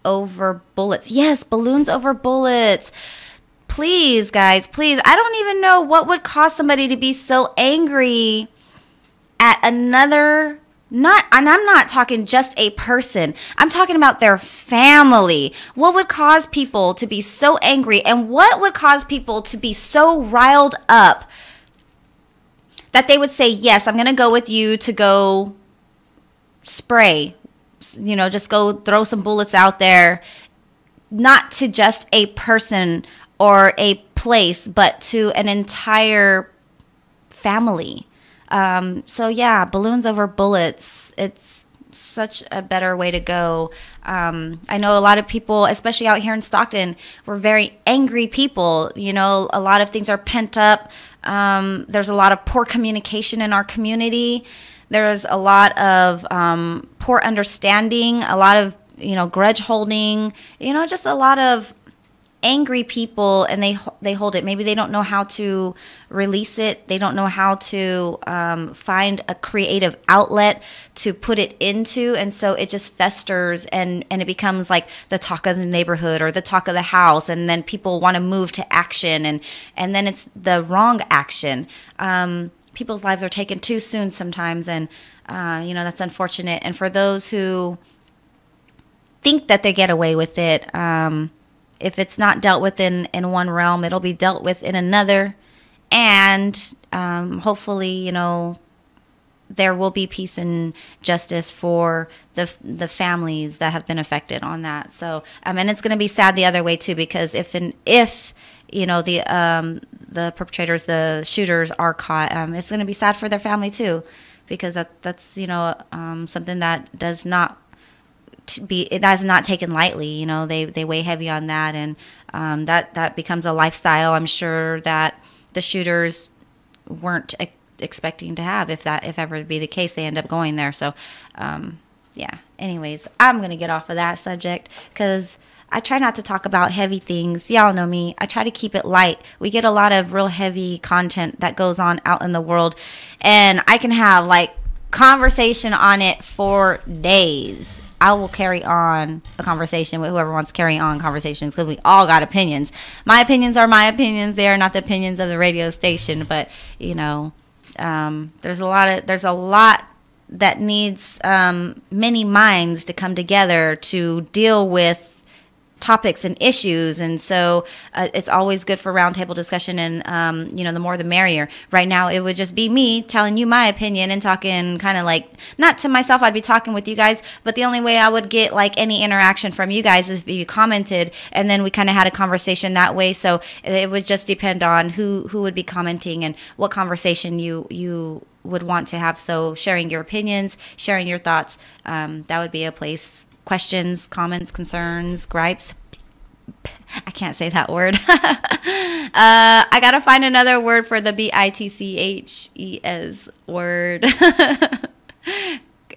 over bullets. Yes, balloons over bullets. Please, guys, please. I don't even know what would cause somebody to be so angry at another, and I'm not talking just a person. I'm talking about their family. What would cause people to be so angry, and what would cause people to be so riled up that they would say, yes, I'm going to go with you to go spray, just go throw some bullets out there, not to just a person or a place, but to an entire family. So yeah, balloons over bullets. It's such a better way to go. I know a lot of people, especially out here in Stockton, we're very angry people. A lot of things are pent up. There's a lot of poor communication in our community. There's a lot of poor understanding, a lot of, grudge holding, just a lot of angry people, and they hold it. Maybe they don't know how to release it. They don't know how to find a creative outlet to put it into, and so it just festers, and it becomes like the talk of the neighborhood or the talk of the house, and then people want to move to action, and then it's the wrong action. People's lives are taken too soon sometimes, and that's unfortunate. And for those who think that they get away with it, if it's not dealt with in one realm, it'll be dealt with in another. And hopefully, there will be peace and justice for the families that have been affected on that. So, and it's going to be sad the other way too, because if the perpetrators, the shooters are caught, it's going to be sad for their family too, because that's something that does not taken lightly. They weigh heavy on that, and that becomes a lifestyle, I'm sure, that the shooters weren't expecting to have. If ever be the case, they end up going there. So yeah, anyways, I'm gonna get off of that subject because I try not to talk about heavy things. Y'all know me. I try to keep it light. We get a lot of real heavy content that goes on out in the world, and I can have conversation on it for days. I will carry on a conversation with whoever wants to carry on conversations, because we all got opinions. My opinions are my opinions. They are not the opinions of the radio station. But there's a lot that needs many minds to come together to deal with topics and issues, and so it's always good for roundtable discussion, and the more the merrier. Right now it would just be me telling you my opinion and talking kind of not to myself. I'd be talking with you guys, but the only way I would get any interaction from you guys is if you commented, and then we kind of had a conversation that way. So it would just depend on who would be commenting and what conversation you would want to have. So sharing your opinions, sharing your thoughts, that would be a place. Questions, comments, concerns, gripes. I can't say that word. I gotta find another word for the BITCHES word.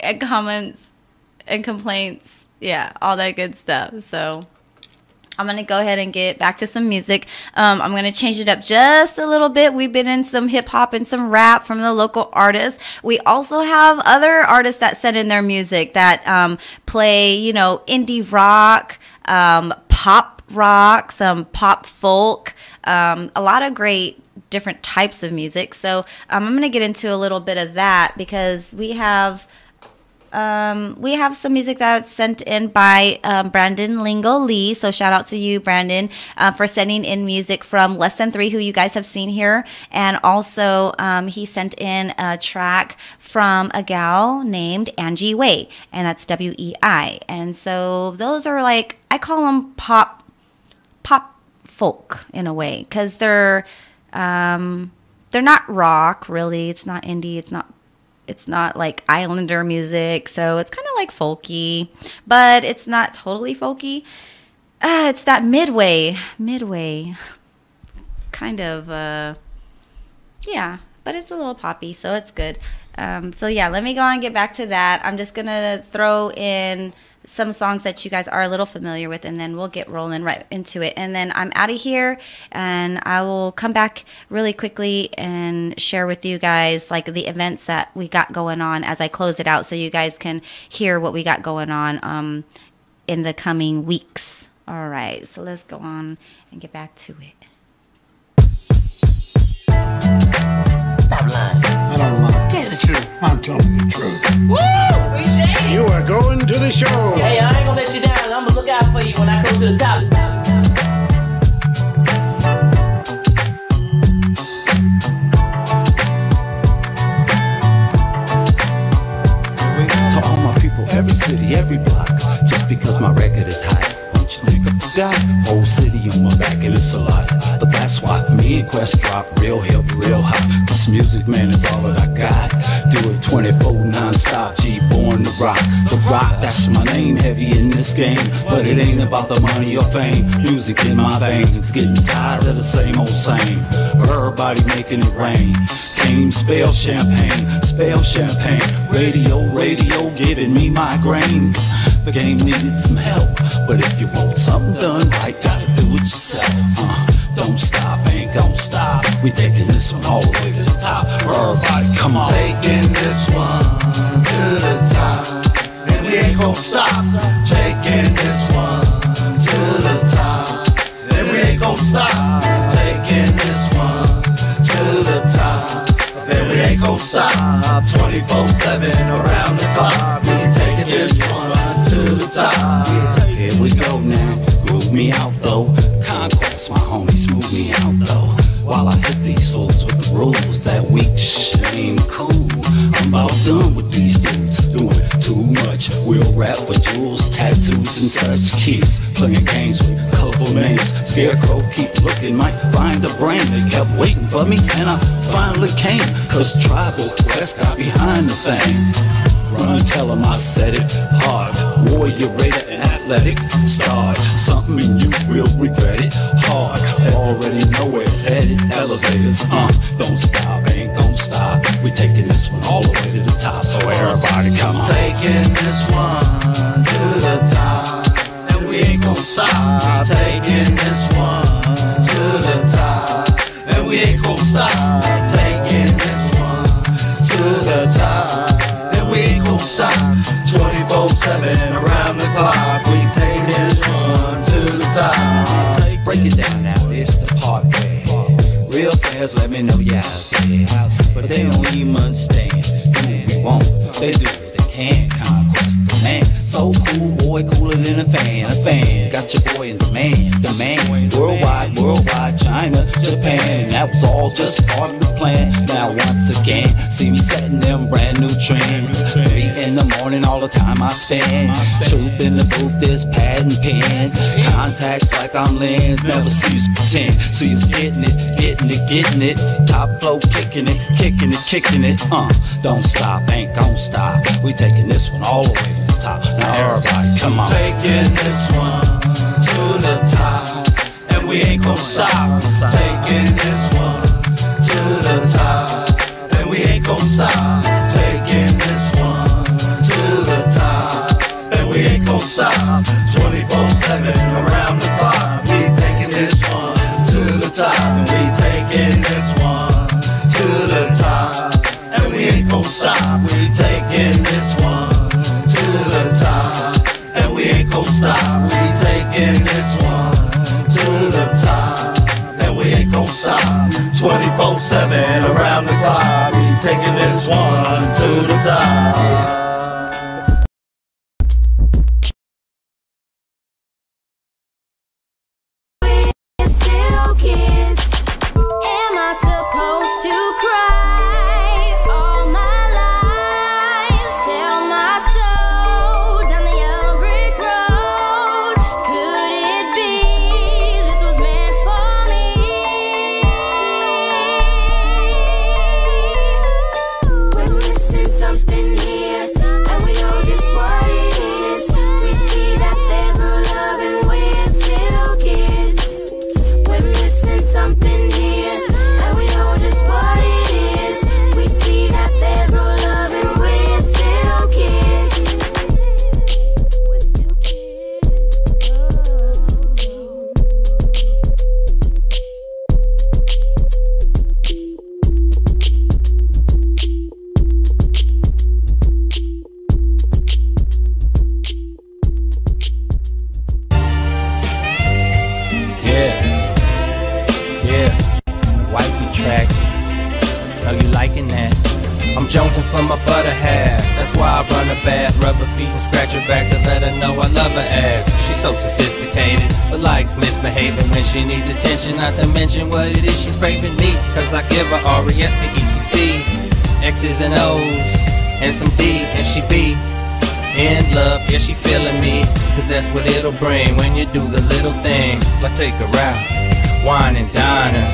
And comments and complaints. Yeah, all that good stuff. So I'm going to go ahead and get back to some music. I'm going to change it up just a little bit. We've been in some hip hop and some rap from the local artists. We also have other artists that send in their music that play, indie rock, pop rock, some pop folk, a lot of great different types of music. So I'm going to get into a little bit of that because we have some music that's sent in by Brandon Lingo Lee. So shout out to you, Brandon, for sending in music from Less Than 3, who you guys have seen here. And also he sent in a track from a gal named Angie Wei, and that's WEI. And so those are like, I call them pop folk in a way, because they're not rock really. It's not indie. It's not like Islander music, so it's kind of like folky, but it's not totally folky. It's that midway kind of, yeah, but it's a little poppy, so it's good. So yeah, let me go on and get back to that. I'm just gonna throw in some songs that you guys are a little familiar with, and then we'll get rolling right into it. And then I'm out of here, and I will come back really quickly and share with you guys like the events that we got going on as I close it out, so you guys can hear what we got going on in the coming weeks. All right, so let's go on and get back to it. Stop lying. I don't lie. Tell the truth. I'm telling the truth. Woo! Appreciate it. You are going to the show. Hey, I ain't gonna let you down. I'm gonna look out for you when I come to the top. To all my people, every city, every block, just because my record is hot. Don't you think I forgot? Whole city on my back and it's a lot. But that's why me and Quest drop real hip, real hot. This music, man, is all that I got. Do it 24 non-stop, G, born to rock. The rock, that's my name, heavy in this game. But it ain't about the money or fame. Music in my veins, it's getting tired of the same old same. Everybody making it rain. Came, spell champagne, radio, giving me migraines. The game needed some help, but if you want something done right, gotta do it yourself. Don't stop, ain't gon' stop. We taking this one all the way to the top. Everybody, come on. Taking this one to the top, and we ain't gon' stop. Taking this one to the top, and we ain't gon' stop. Taking this one to the top, and we ain't gon' stop. 24/7 around the clock. We taking this one to the top. Here we go now. Groove me out though. Conquest, my homie, smooth me out though. While I hit these fools with the rules, that weak shit ain't cool. I'm about done with these dudes doing too much. We'll rap for jewels, tattoos, and such. Kids playing games with colorful names. Scarecrow keep looking, might find the brain. They kept waiting for me, and I finally came. Cause Tribal Quest got behind the thing. Run, tell 'em I said it hard. Warrior, raider, and athletic. Start something and you will regret it hard. Already know where it's headed. Elevators, don't stop, ain't gon' stop. We taking this one all the way to the top. So everybody come on. Taking this one to the top, and we ain't gon' stop. Taking this one to the top, and we ain't gon' stop. Taking this one to the top, and we ain't gon' stop. 24/7 around the clock. We take this one to the top. Break it down now, it's the part where real fans let me know you out there. But they don't even understand. We won't, they do what they can. Conquest the man, so cool, boy, cooler than a fan. Got your boy in demand. Worldwide, China, Japan. And that was all just part of the plan. Now once again, see me setting them brand new trends. 3 in the morning, all the time I spend. Truth in the booth, this pad and pen. Contacts like I'm lens, never cease pretend. See us getting it. Top flow, kicking it. Don't stop, ain't gon' stop. We taking this one all the way to the top. Now everybody, come on. Taking this one to the top, and we ain't gon' stop. Taking this one to the top, and we ain't gon' stop. Taking this one to the top, and we ain't gon' stop. 24/7 around the clock. We taking this one to the top, and we taking this one to the top, and we ain't gon' stop. We taking this one to the top, and we ain't gon' stop. We taking this one to the top, and we stop. 24/7 around the clock, we taking this one to the top. For my butter half, that's why I run a bath, rub her feet and scratch her back to let her know I love her ass. She's so sophisticated, but likes misbehaving when she needs attention. Not to mention what it is she's craving me, cause I give her R-E-S-P-E-C-T, X's and O's, and some D, and she be in love, yeah she feeling me, cause that's what it'll bring when you do the little things, like take her out, wine and dine her,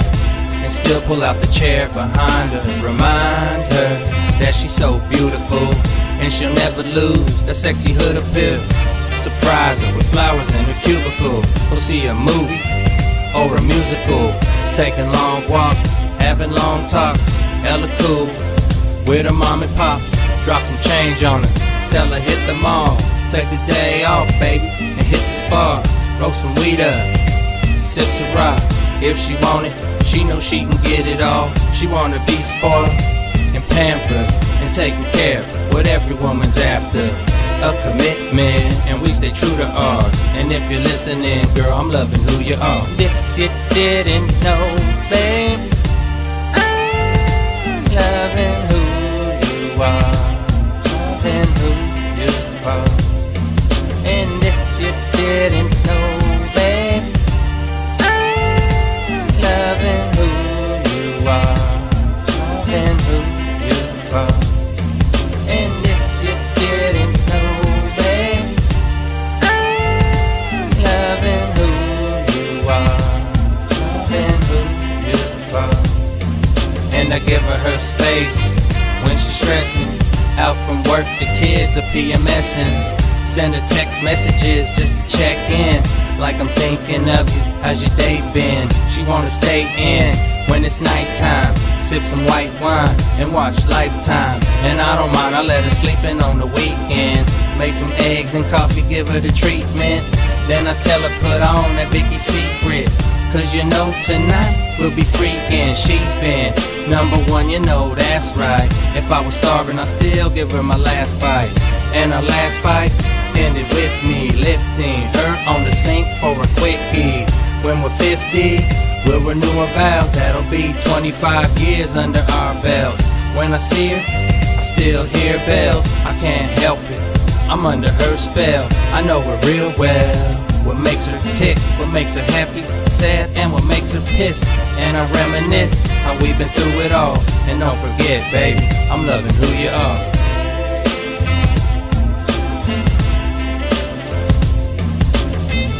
and still pull out the chair behind her. Remind her that she's so beautiful, and she'll never lose that sexy hood appeal. Surprise her with flowers in her cubicle, go see a movie or a musical, taking long walks, having long talks, hella cool with her mom and pops. Drop some change on her, tell her hit the mall, take the day off baby and hit the spa. Roll some weed up, sip some rock, if she want it, she know she can get it all. She wanna be spoiled and pampered and taken care of, what every woman's after. A commitment, and we stay true to ours. And if you're listening, girl, I'm loving who you are. If you didn't know, babe, I'm loving who you are. Loving who you are. And if you didn't know, babe, I'm loving who you are. Loving who you are. And if you didn't know, babe, I'm loving who you are. Loving who you are. And I give her space when she's stressing out from work, the kids are PMSing. Send her text messages just to check in, like I'm thinking of you, how's your day been? She wanna stay in when it's nighttime, sip some white wine and watch Lifetime. And I don't mind, I let her sleep in on the weekends, make some eggs and coffee, give her the treatment. Then I tell her put on that Vicky's Secret, cause you know tonight we'll be freaking. She been #1, you know that's right. If I was starving, I'd still give her my last bite. And our last fight ended with me lifting her on the sink for a quickie. When we're 50, we'll renew our vows. That'll be 25 years under our belts. When I see her, I still hear bells. I can't help it, I'm under her spell. I know her real well. What makes her tick, what makes her happy, sad, and what makes her pissed. And I reminisce how we've been through it all. And don't forget, baby, I'm loving who you are.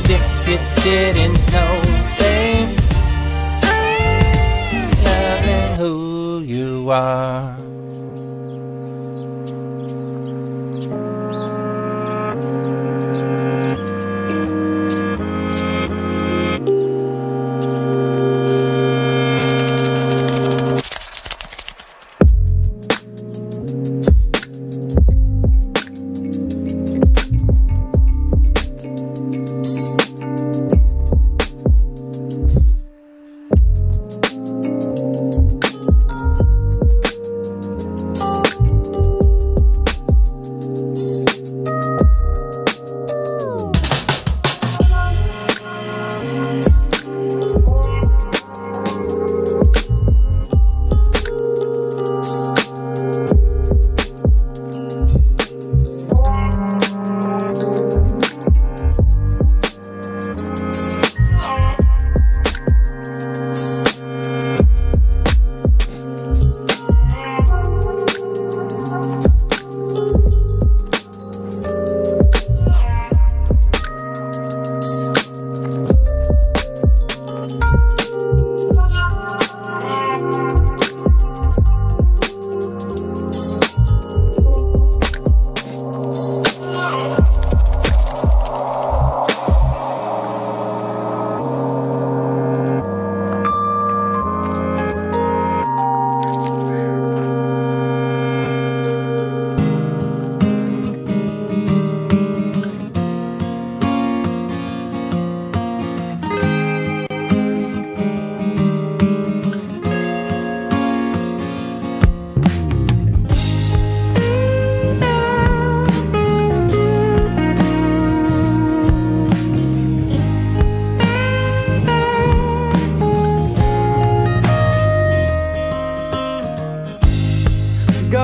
If you didn't know, babe, I'm loving who you are.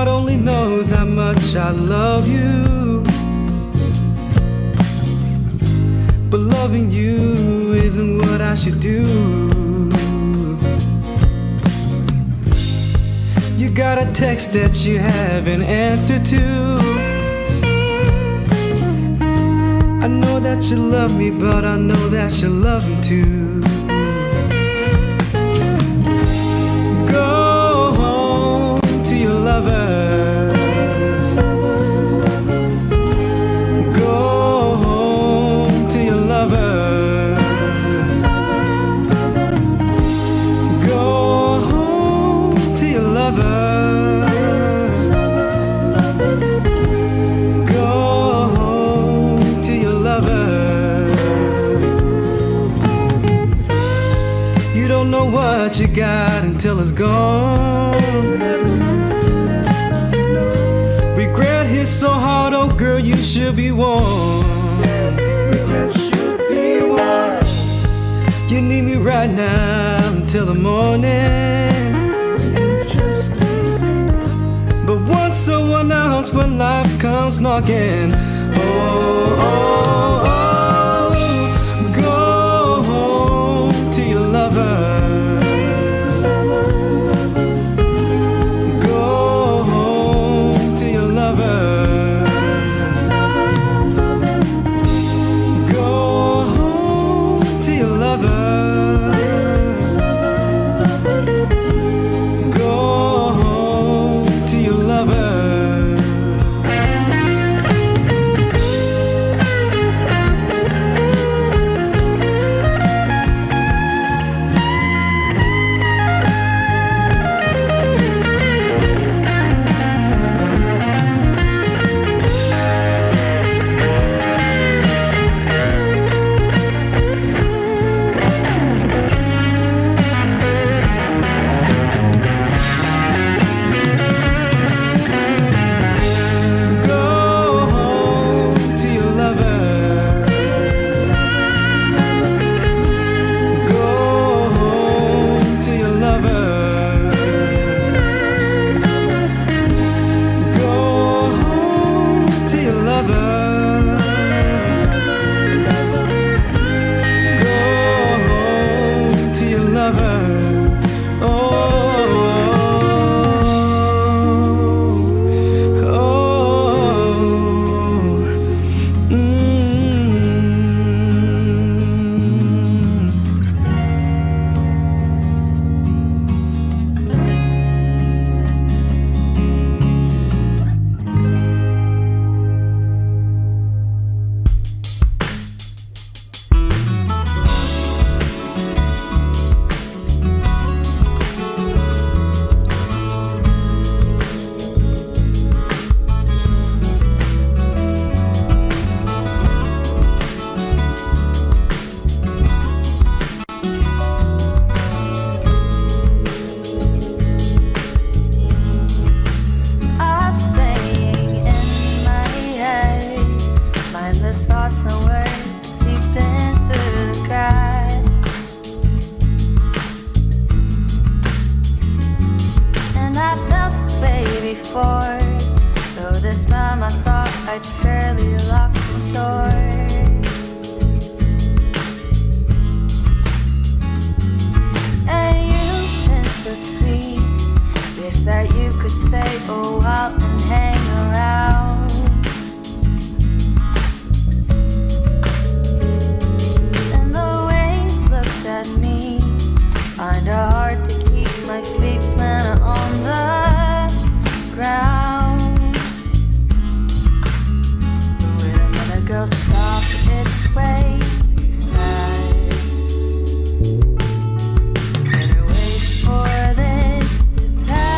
God only knows how much I love you, but loving you isn't what I should do. You got a text that you haven't answered to. I know that you love me, but I know that you love him too. Go home to your lover. Go home to your lover. Go home to your lover. Know what you got until it's gone. Regret hits so hard, oh girl, you should be warned. Regret should be warned. You need me right now until the morning. But once someone else, when life comes knocking, oh, oh, oh, go home to your lover. Better wait for this to pass.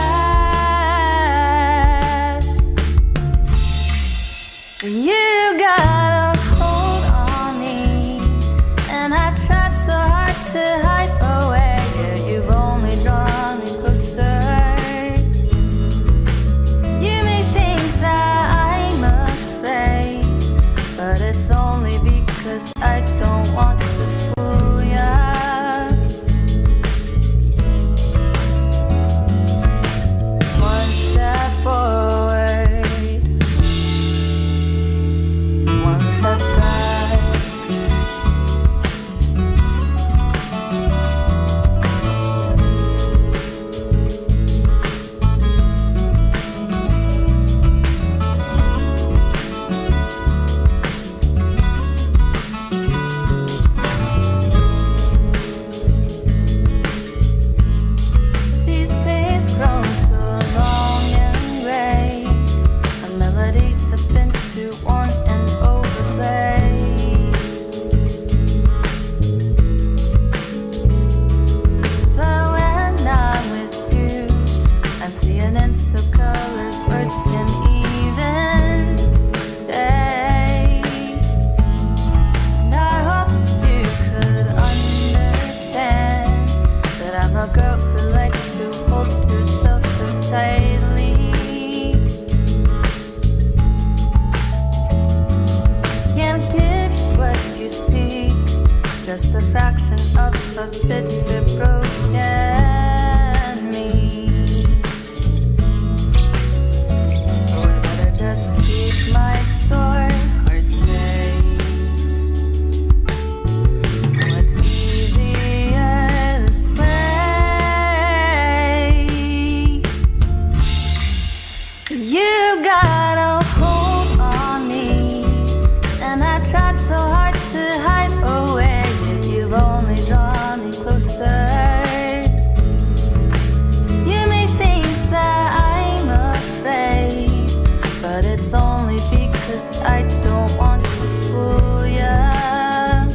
I don't want to fool ya.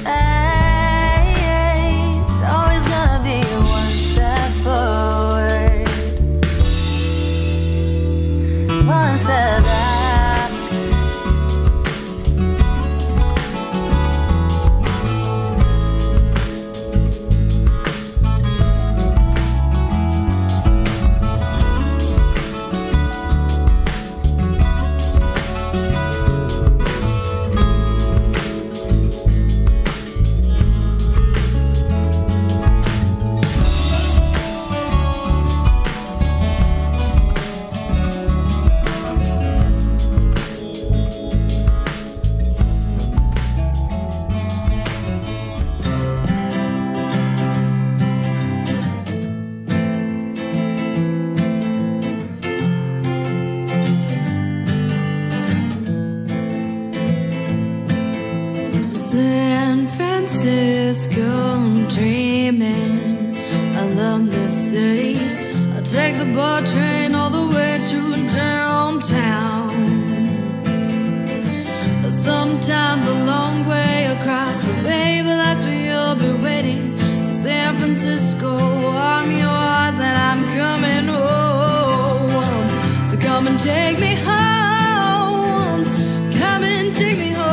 Hey, it's always gonna be one step forward, one step back. San Francisco, I'm dreaming. I love this city. I take the boat train all the way to downtown. Sometimes a long way across the bay, but that's where you'll be waiting. In San Francisco, I'm yours and I'm coming home. So come and take me home. Come and take me home.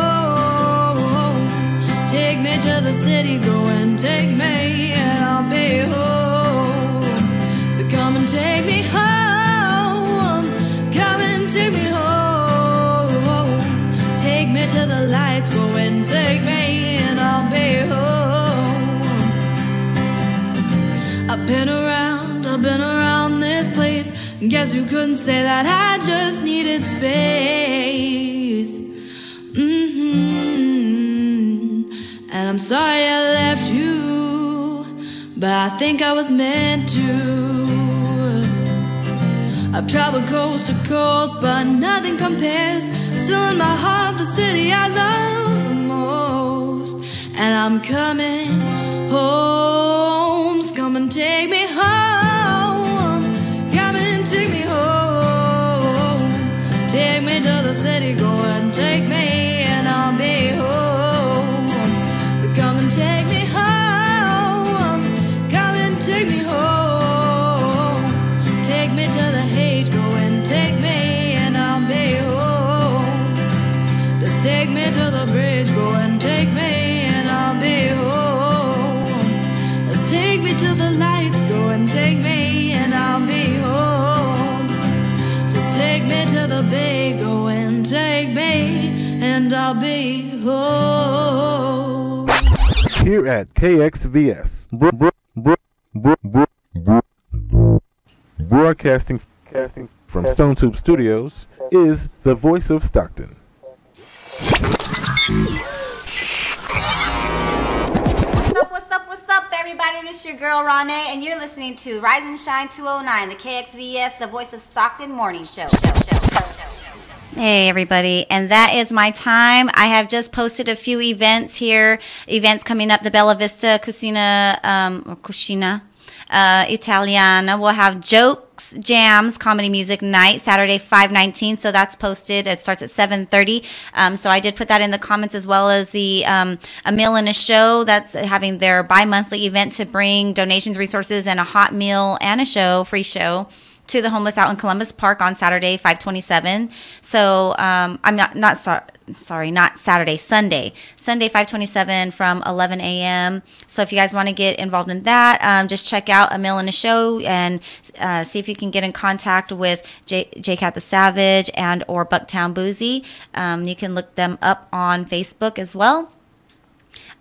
Take me to the city, go and take me, and I'll be home. So come and take me home. Come and take me home. Take me to the lights, go and take me, and I'll be home. I've been around this place. Guess you couldn't say that I just needed space. And I'm sorry I left you, but I think I was meant to. I've traveled coast to coast, but nothing compares. Still in my heart, the city I love the most. And I'm coming home. So come and take me home. Come and take me home. Take me to the city, go and take me, and I'll be home. Come and take me home. Come and take me home. Take me to the hate, go and take me, and I'll be home. Just take me to the bridge, go and take me, and I'll be home. Just take me to the lights, go and take me, and I'll be home. Just take me to the bay, go and take me, and I'll be home. Here at KXVS, broadcasting from Stone Tube Studios, is the voice of Stockton. What's up, everybody? This is your girl, RawNe, and you're listening to Rise and Shine 209, the KXVS, the voice of Stockton morning show. Hey everybody, and that is my time. I have just posted a few events here. Events coming up, the Bella Vista Cucina Italiana. We'll have Jokes Jams Comedy Music Night, Saturday 5/19. So that's posted. It starts at 7:30. So I did put that in the comments, as well as the A Meal and a Show. That's having their bi-monthly event to bring donations, resources, and a hot meal and a show, free show, to the homeless out in Columbus Park on Saturday, 5/27. So I'm not Saturday, Sunday 5/27 from 11 a.m. So if you guys want to get involved in that, just check out A Meal and a Show and see if you can get in contact with J-Cat the Savage and or Bucktown Boozy. You can look them up on Facebook as well.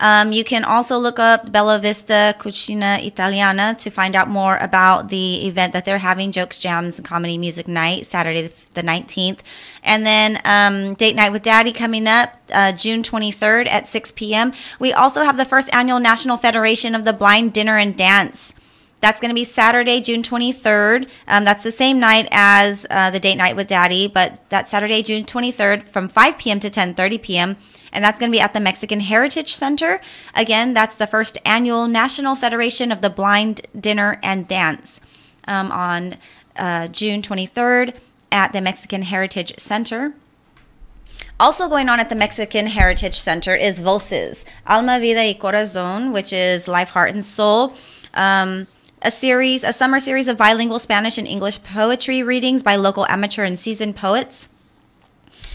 You can also look up Bella Vista Cucina Italiana to find out more about the event that they're having, Jokes, Jams, and Comedy Music Night, Saturday the 19th. And then Date Night with Daddy coming up June 23rd at 6 p.m. We also have the first annual National Federation of the Blind Dinner and Dance. That's going to be Saturday, June 23rd. That's the same night as the Date Night with Daddy, but that's Saturday, June 23rd from 5 p.m. to 10:30 p.m. And that's going to be at the Mexican Heritage Center. Again, that's the first annual National Federation of the Blind Dinner and Dance on June 23rd at the Mexican Heritage Center. Also going on at the Mexican Heritage Center is Voces, Alma, Vida y Corazón, which is Life, Heart, and Soul. A summer series of bilingual Spanish and English poetry readings by local amateur and seasoned poets.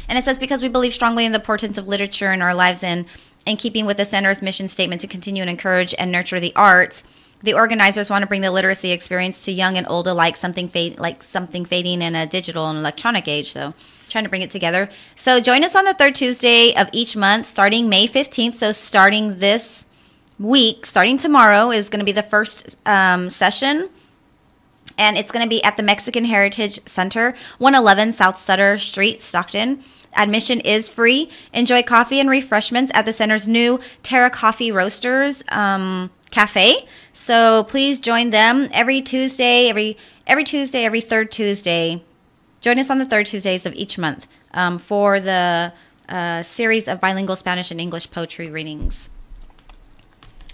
And it says, because we believe strongly in the importance of literature in our lives and in keeping with the center's mission statement to continue and encourage and nurture the arts, the organizers want to bring the literacy experience to young and old alike, something fading in a digital and electronic age. So trying to bring it together. So join us on the third Tuesday of each month, starting May 15th. So starting this week, starting tomorrow, is going to be the first session. And it's going to be at the Mexican Heritage Center, 111 South Sutter Street, Stockton. Admission is free. Enjoy coffee and refreshments at the center's new Terra Coffee Roasters cafe. So please join them every Tuesday, every third Tuesday. Join us on the third Tuesdays of each month for the series of bilingual Spanish and English poetry readings.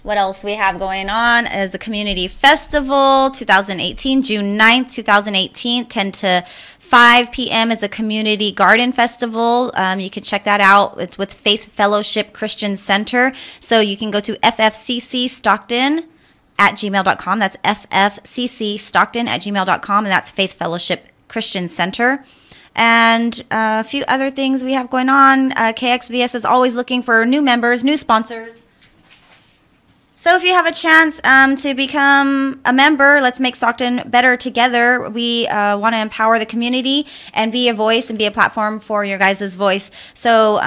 What else we have going on is the Community Festival 2018, June 9th, 2018, 10 to 5 p.m. is the Community Garden Festival. You can check that out. It's with Faith Fellowship Christian Center. So you can go to ffccstockton@gmail.com. That's ffccstockton@gmail.com, and that's Faith Fellowship Christian Center. And a few other things we have going on. KXVS is always looking for new members, new sponsors. So if you have a chance to become a member, let's make Stockton better together. We want to empower the community and be a voice and be a platform for your guys' voice. So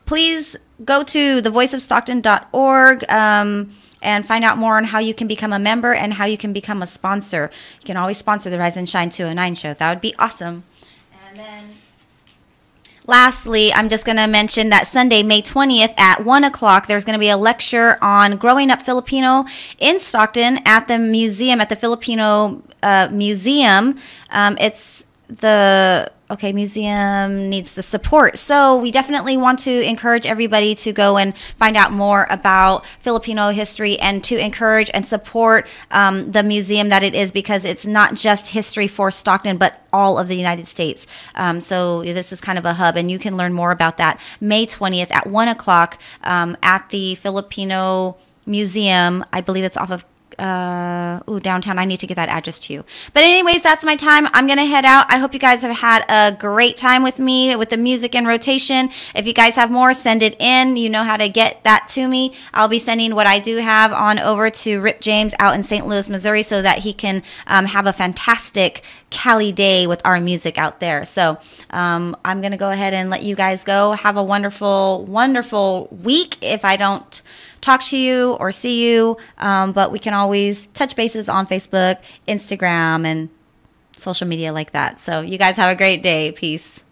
please go to thevoiceofstockton.org and find out more on how you can become a member and how you can become a sponsor. You can always sponsor the Rise and Shine 209 show. That would be awesome. And then lastly, I'm just going to mention that Sunday, May 20th at 1 o'clock, there's going to be a lecture on growing up Filipino in Stockton at the museum, at the Filipino Museum. Museum needs the support. So we definitely want to encourage everybody to go and find out more about Filipino history and to encourage and support the museum that it is, because it's not just history for Stockton, but all of the United States. So this is kind of a hub, and you can learn more about that May 20th at 1 o'clock at the Filipino Museum. I believe it's off of downtown. I need to get that address to you. But anyways, that's my time. I'm gonna head out. I hope you guys have had a great time with me with the music in rotation. If you guys have more, send it in. You know how to get that to me. I'll be sending what I do have on over to Rip James out in St. Louis, Missouri, so that he can have a fantastic Cali day with our music out there. So I'm gonna go ahead and let you guys go. Have a wonderful, wonderful week if I don't talk to you or see you, but we can always touch bases on Facebook, Instagram, and social media like that. So you guys have a great day. Peace.